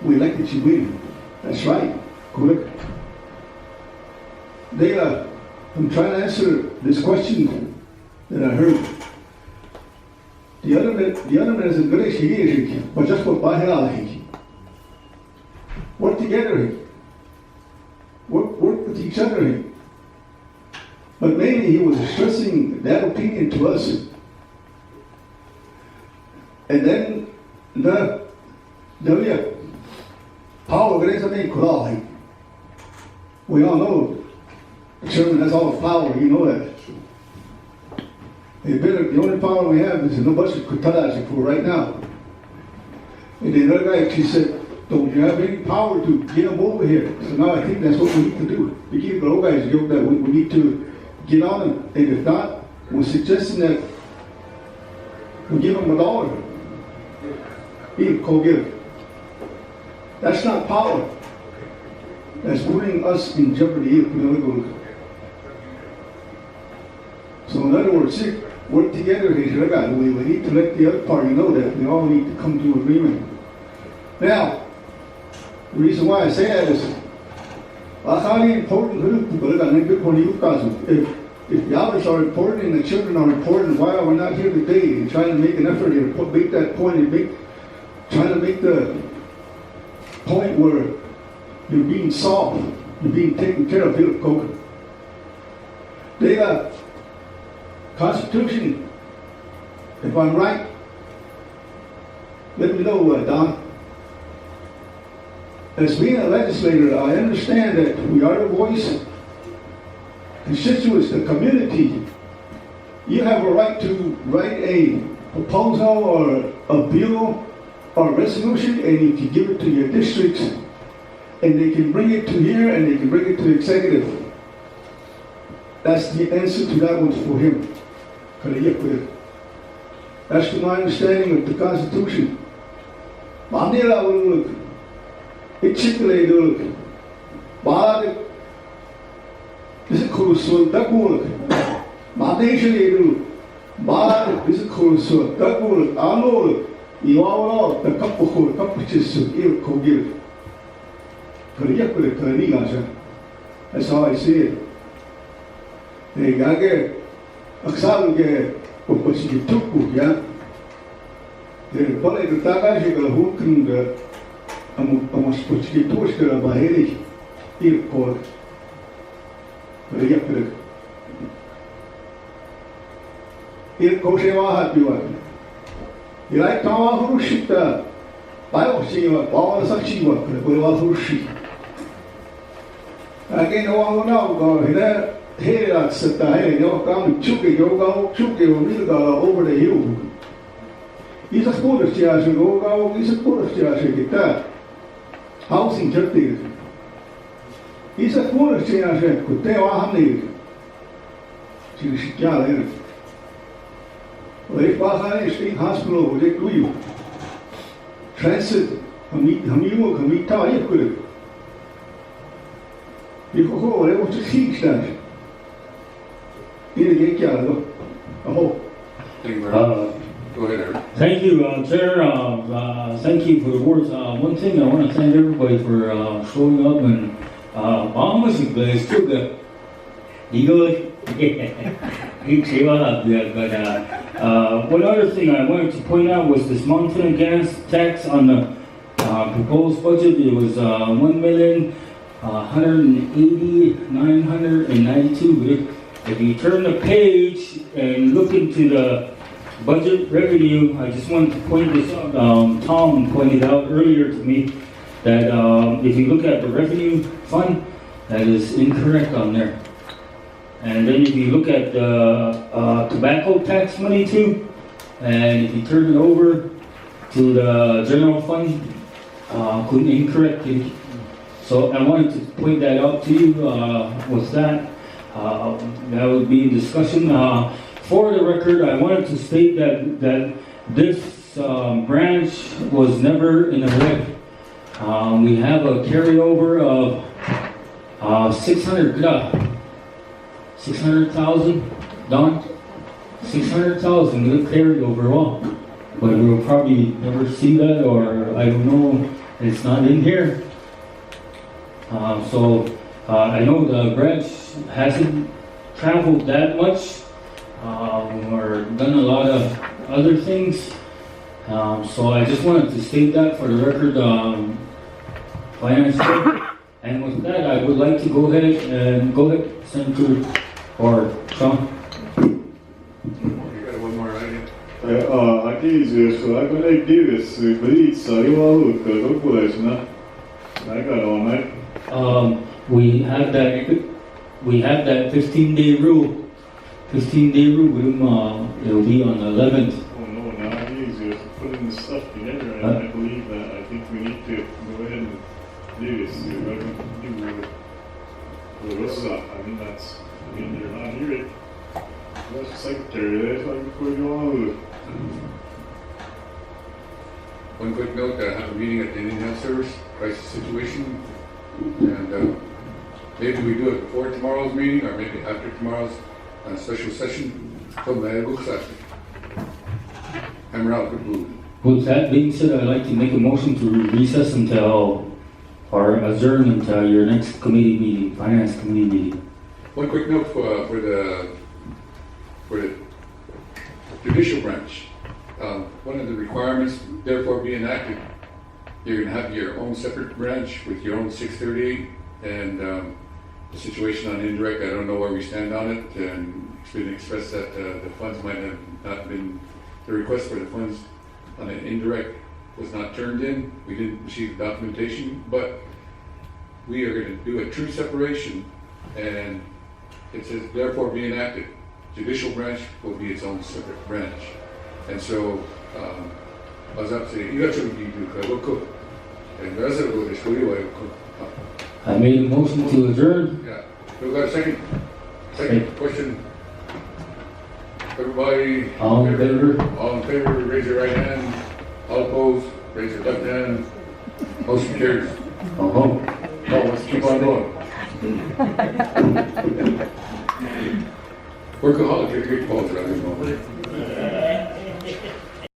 we elected you win. That's right. Correct. I'm trying to answer this question that I heard. The other man is a great he but just what by work together. Work with each other. But mainly he was stressing that opinion to us. And then the power grace of me, we all know the chairman has all the power, you know that. The only power we have is no budget could tell us for right now. And the other guy, she said, don't you have any power to get them over here? So now I think that's what we need to do. We keep the guys that we need to get on them. And if not, we're suggesting that we give them $1. Co-give. That's not power. That's putting us in jeopardy. So in other words, work together. We need to let the other party know that we all need to come to agreement. Now, the reason why I say that is, highly important. If the others are important and the children are important, why are we not here today and trying to make an effort to make that point and trying to make the point where you're being solved, you're being taken care of here at Coca. They got Constitution, if I'm right, let me know, Don. As being a legislator, I understand that we are the voice, constituents, the community. You have a right to write a proposal or a bill or a resolution, and you can give it to your districts, and they can bring it to here, and they can bring it to the executive. That's the answer to that one for him. That's to my understanding of the Constitution. Mandela will look. Ichikle will look. Bad is a kursul, that will look. Madeshale will look. Bad is a kursul, that will look. I know you all the couple chisu, il kogil. That's how I see it. They got Aksal get what you took, yeah. The Polly Tagajical who can almost put you to a Bahari, il called. Il Koshewa happy one. You like Tawa Hushita, Bioshiva, all the Sachiva, the Gula Hushi. Again, one now go here at Sata, you come Chuki over the hill. He's a school of Chias, he's a school of Chias, housing Turkey. He's a school of Chias, could tell how many. She was Chial. Well, if Bahai State Hospital would do you. Transit, Hamimu, Hamita, you could. You could go, I want to teach that. Thank you, Chair. Thank you for the words. One thing I want to thank everybody for showing up and 마음씩 still 이거 but one other thing I wanted to point out was this mountain gas tax on the proposed budget. It was $1,180,992. If you turn the page and look into the budget revenue, I just wanted to point this out. Tom pointed out earlier to me that if you look at the revenue fund, that is incorrect on there. And then if you look at the tobacco tax money too, and if you turn it over to the general fund, incorrect. So I wanted to point that out to you with that. That would be in discussion. For the record, I wanted to state that this branch was never in a red. We have a carryover of 600,000, Don? 600,000 with a carryover, well, but we'll probably never see that, or I don't know, it's not in here. I know the branch hasn't traveled that much, or done a lot of other things. So I just wanted to state that for the record, Finance Chair. And with that, I would like to go ahead, Senator, or Sean. You got one more item? Aquí dice, so I'm gonna do this, please, salió algo, que no puedes, ¿no? I got all night. We have that 15-day rule. 15-day rule, it'll be on the 11th. Oh no, now he's just putting the stuff together, and I believe that, I think we need to go ahead and do this. We're going to do what's up. I mean, they're not here. That's the secretary, that's like before you all. One quick note, I have a meeting at the Indian Health Service, crisis situation, and maybe we do it before tomorrow's meeting, or maybe after tomorrow's special session. Hammer out, good move. With that being said, I'd like to make a motion to recess until, or adjourn until your next committee meeting, Finance Committee meeting. One quick note for the judicial branch. One of the requirements, therefore, be enacted, you're going to have your own separate branch with your own 638, and the situation on indirect, I don't know where we stand on it, and it's been expressed that the funds might have not been, the request for the funds on an indirect was not turned in. We didn't receive documentation, but we are going to do a true separation, and it says, therefore, be enacted. Judicial branch will be its own separate branch. And so, I was up to you got to do and the rest of it is I made a motion to adjourn. yeah. We got a second question. Everybody, All in favor? all in favor, raise your right hand. All opposed, raise your left hand. Motion carries. Oh, No, let's keep on going. Workaholic, you're great balls around this moment.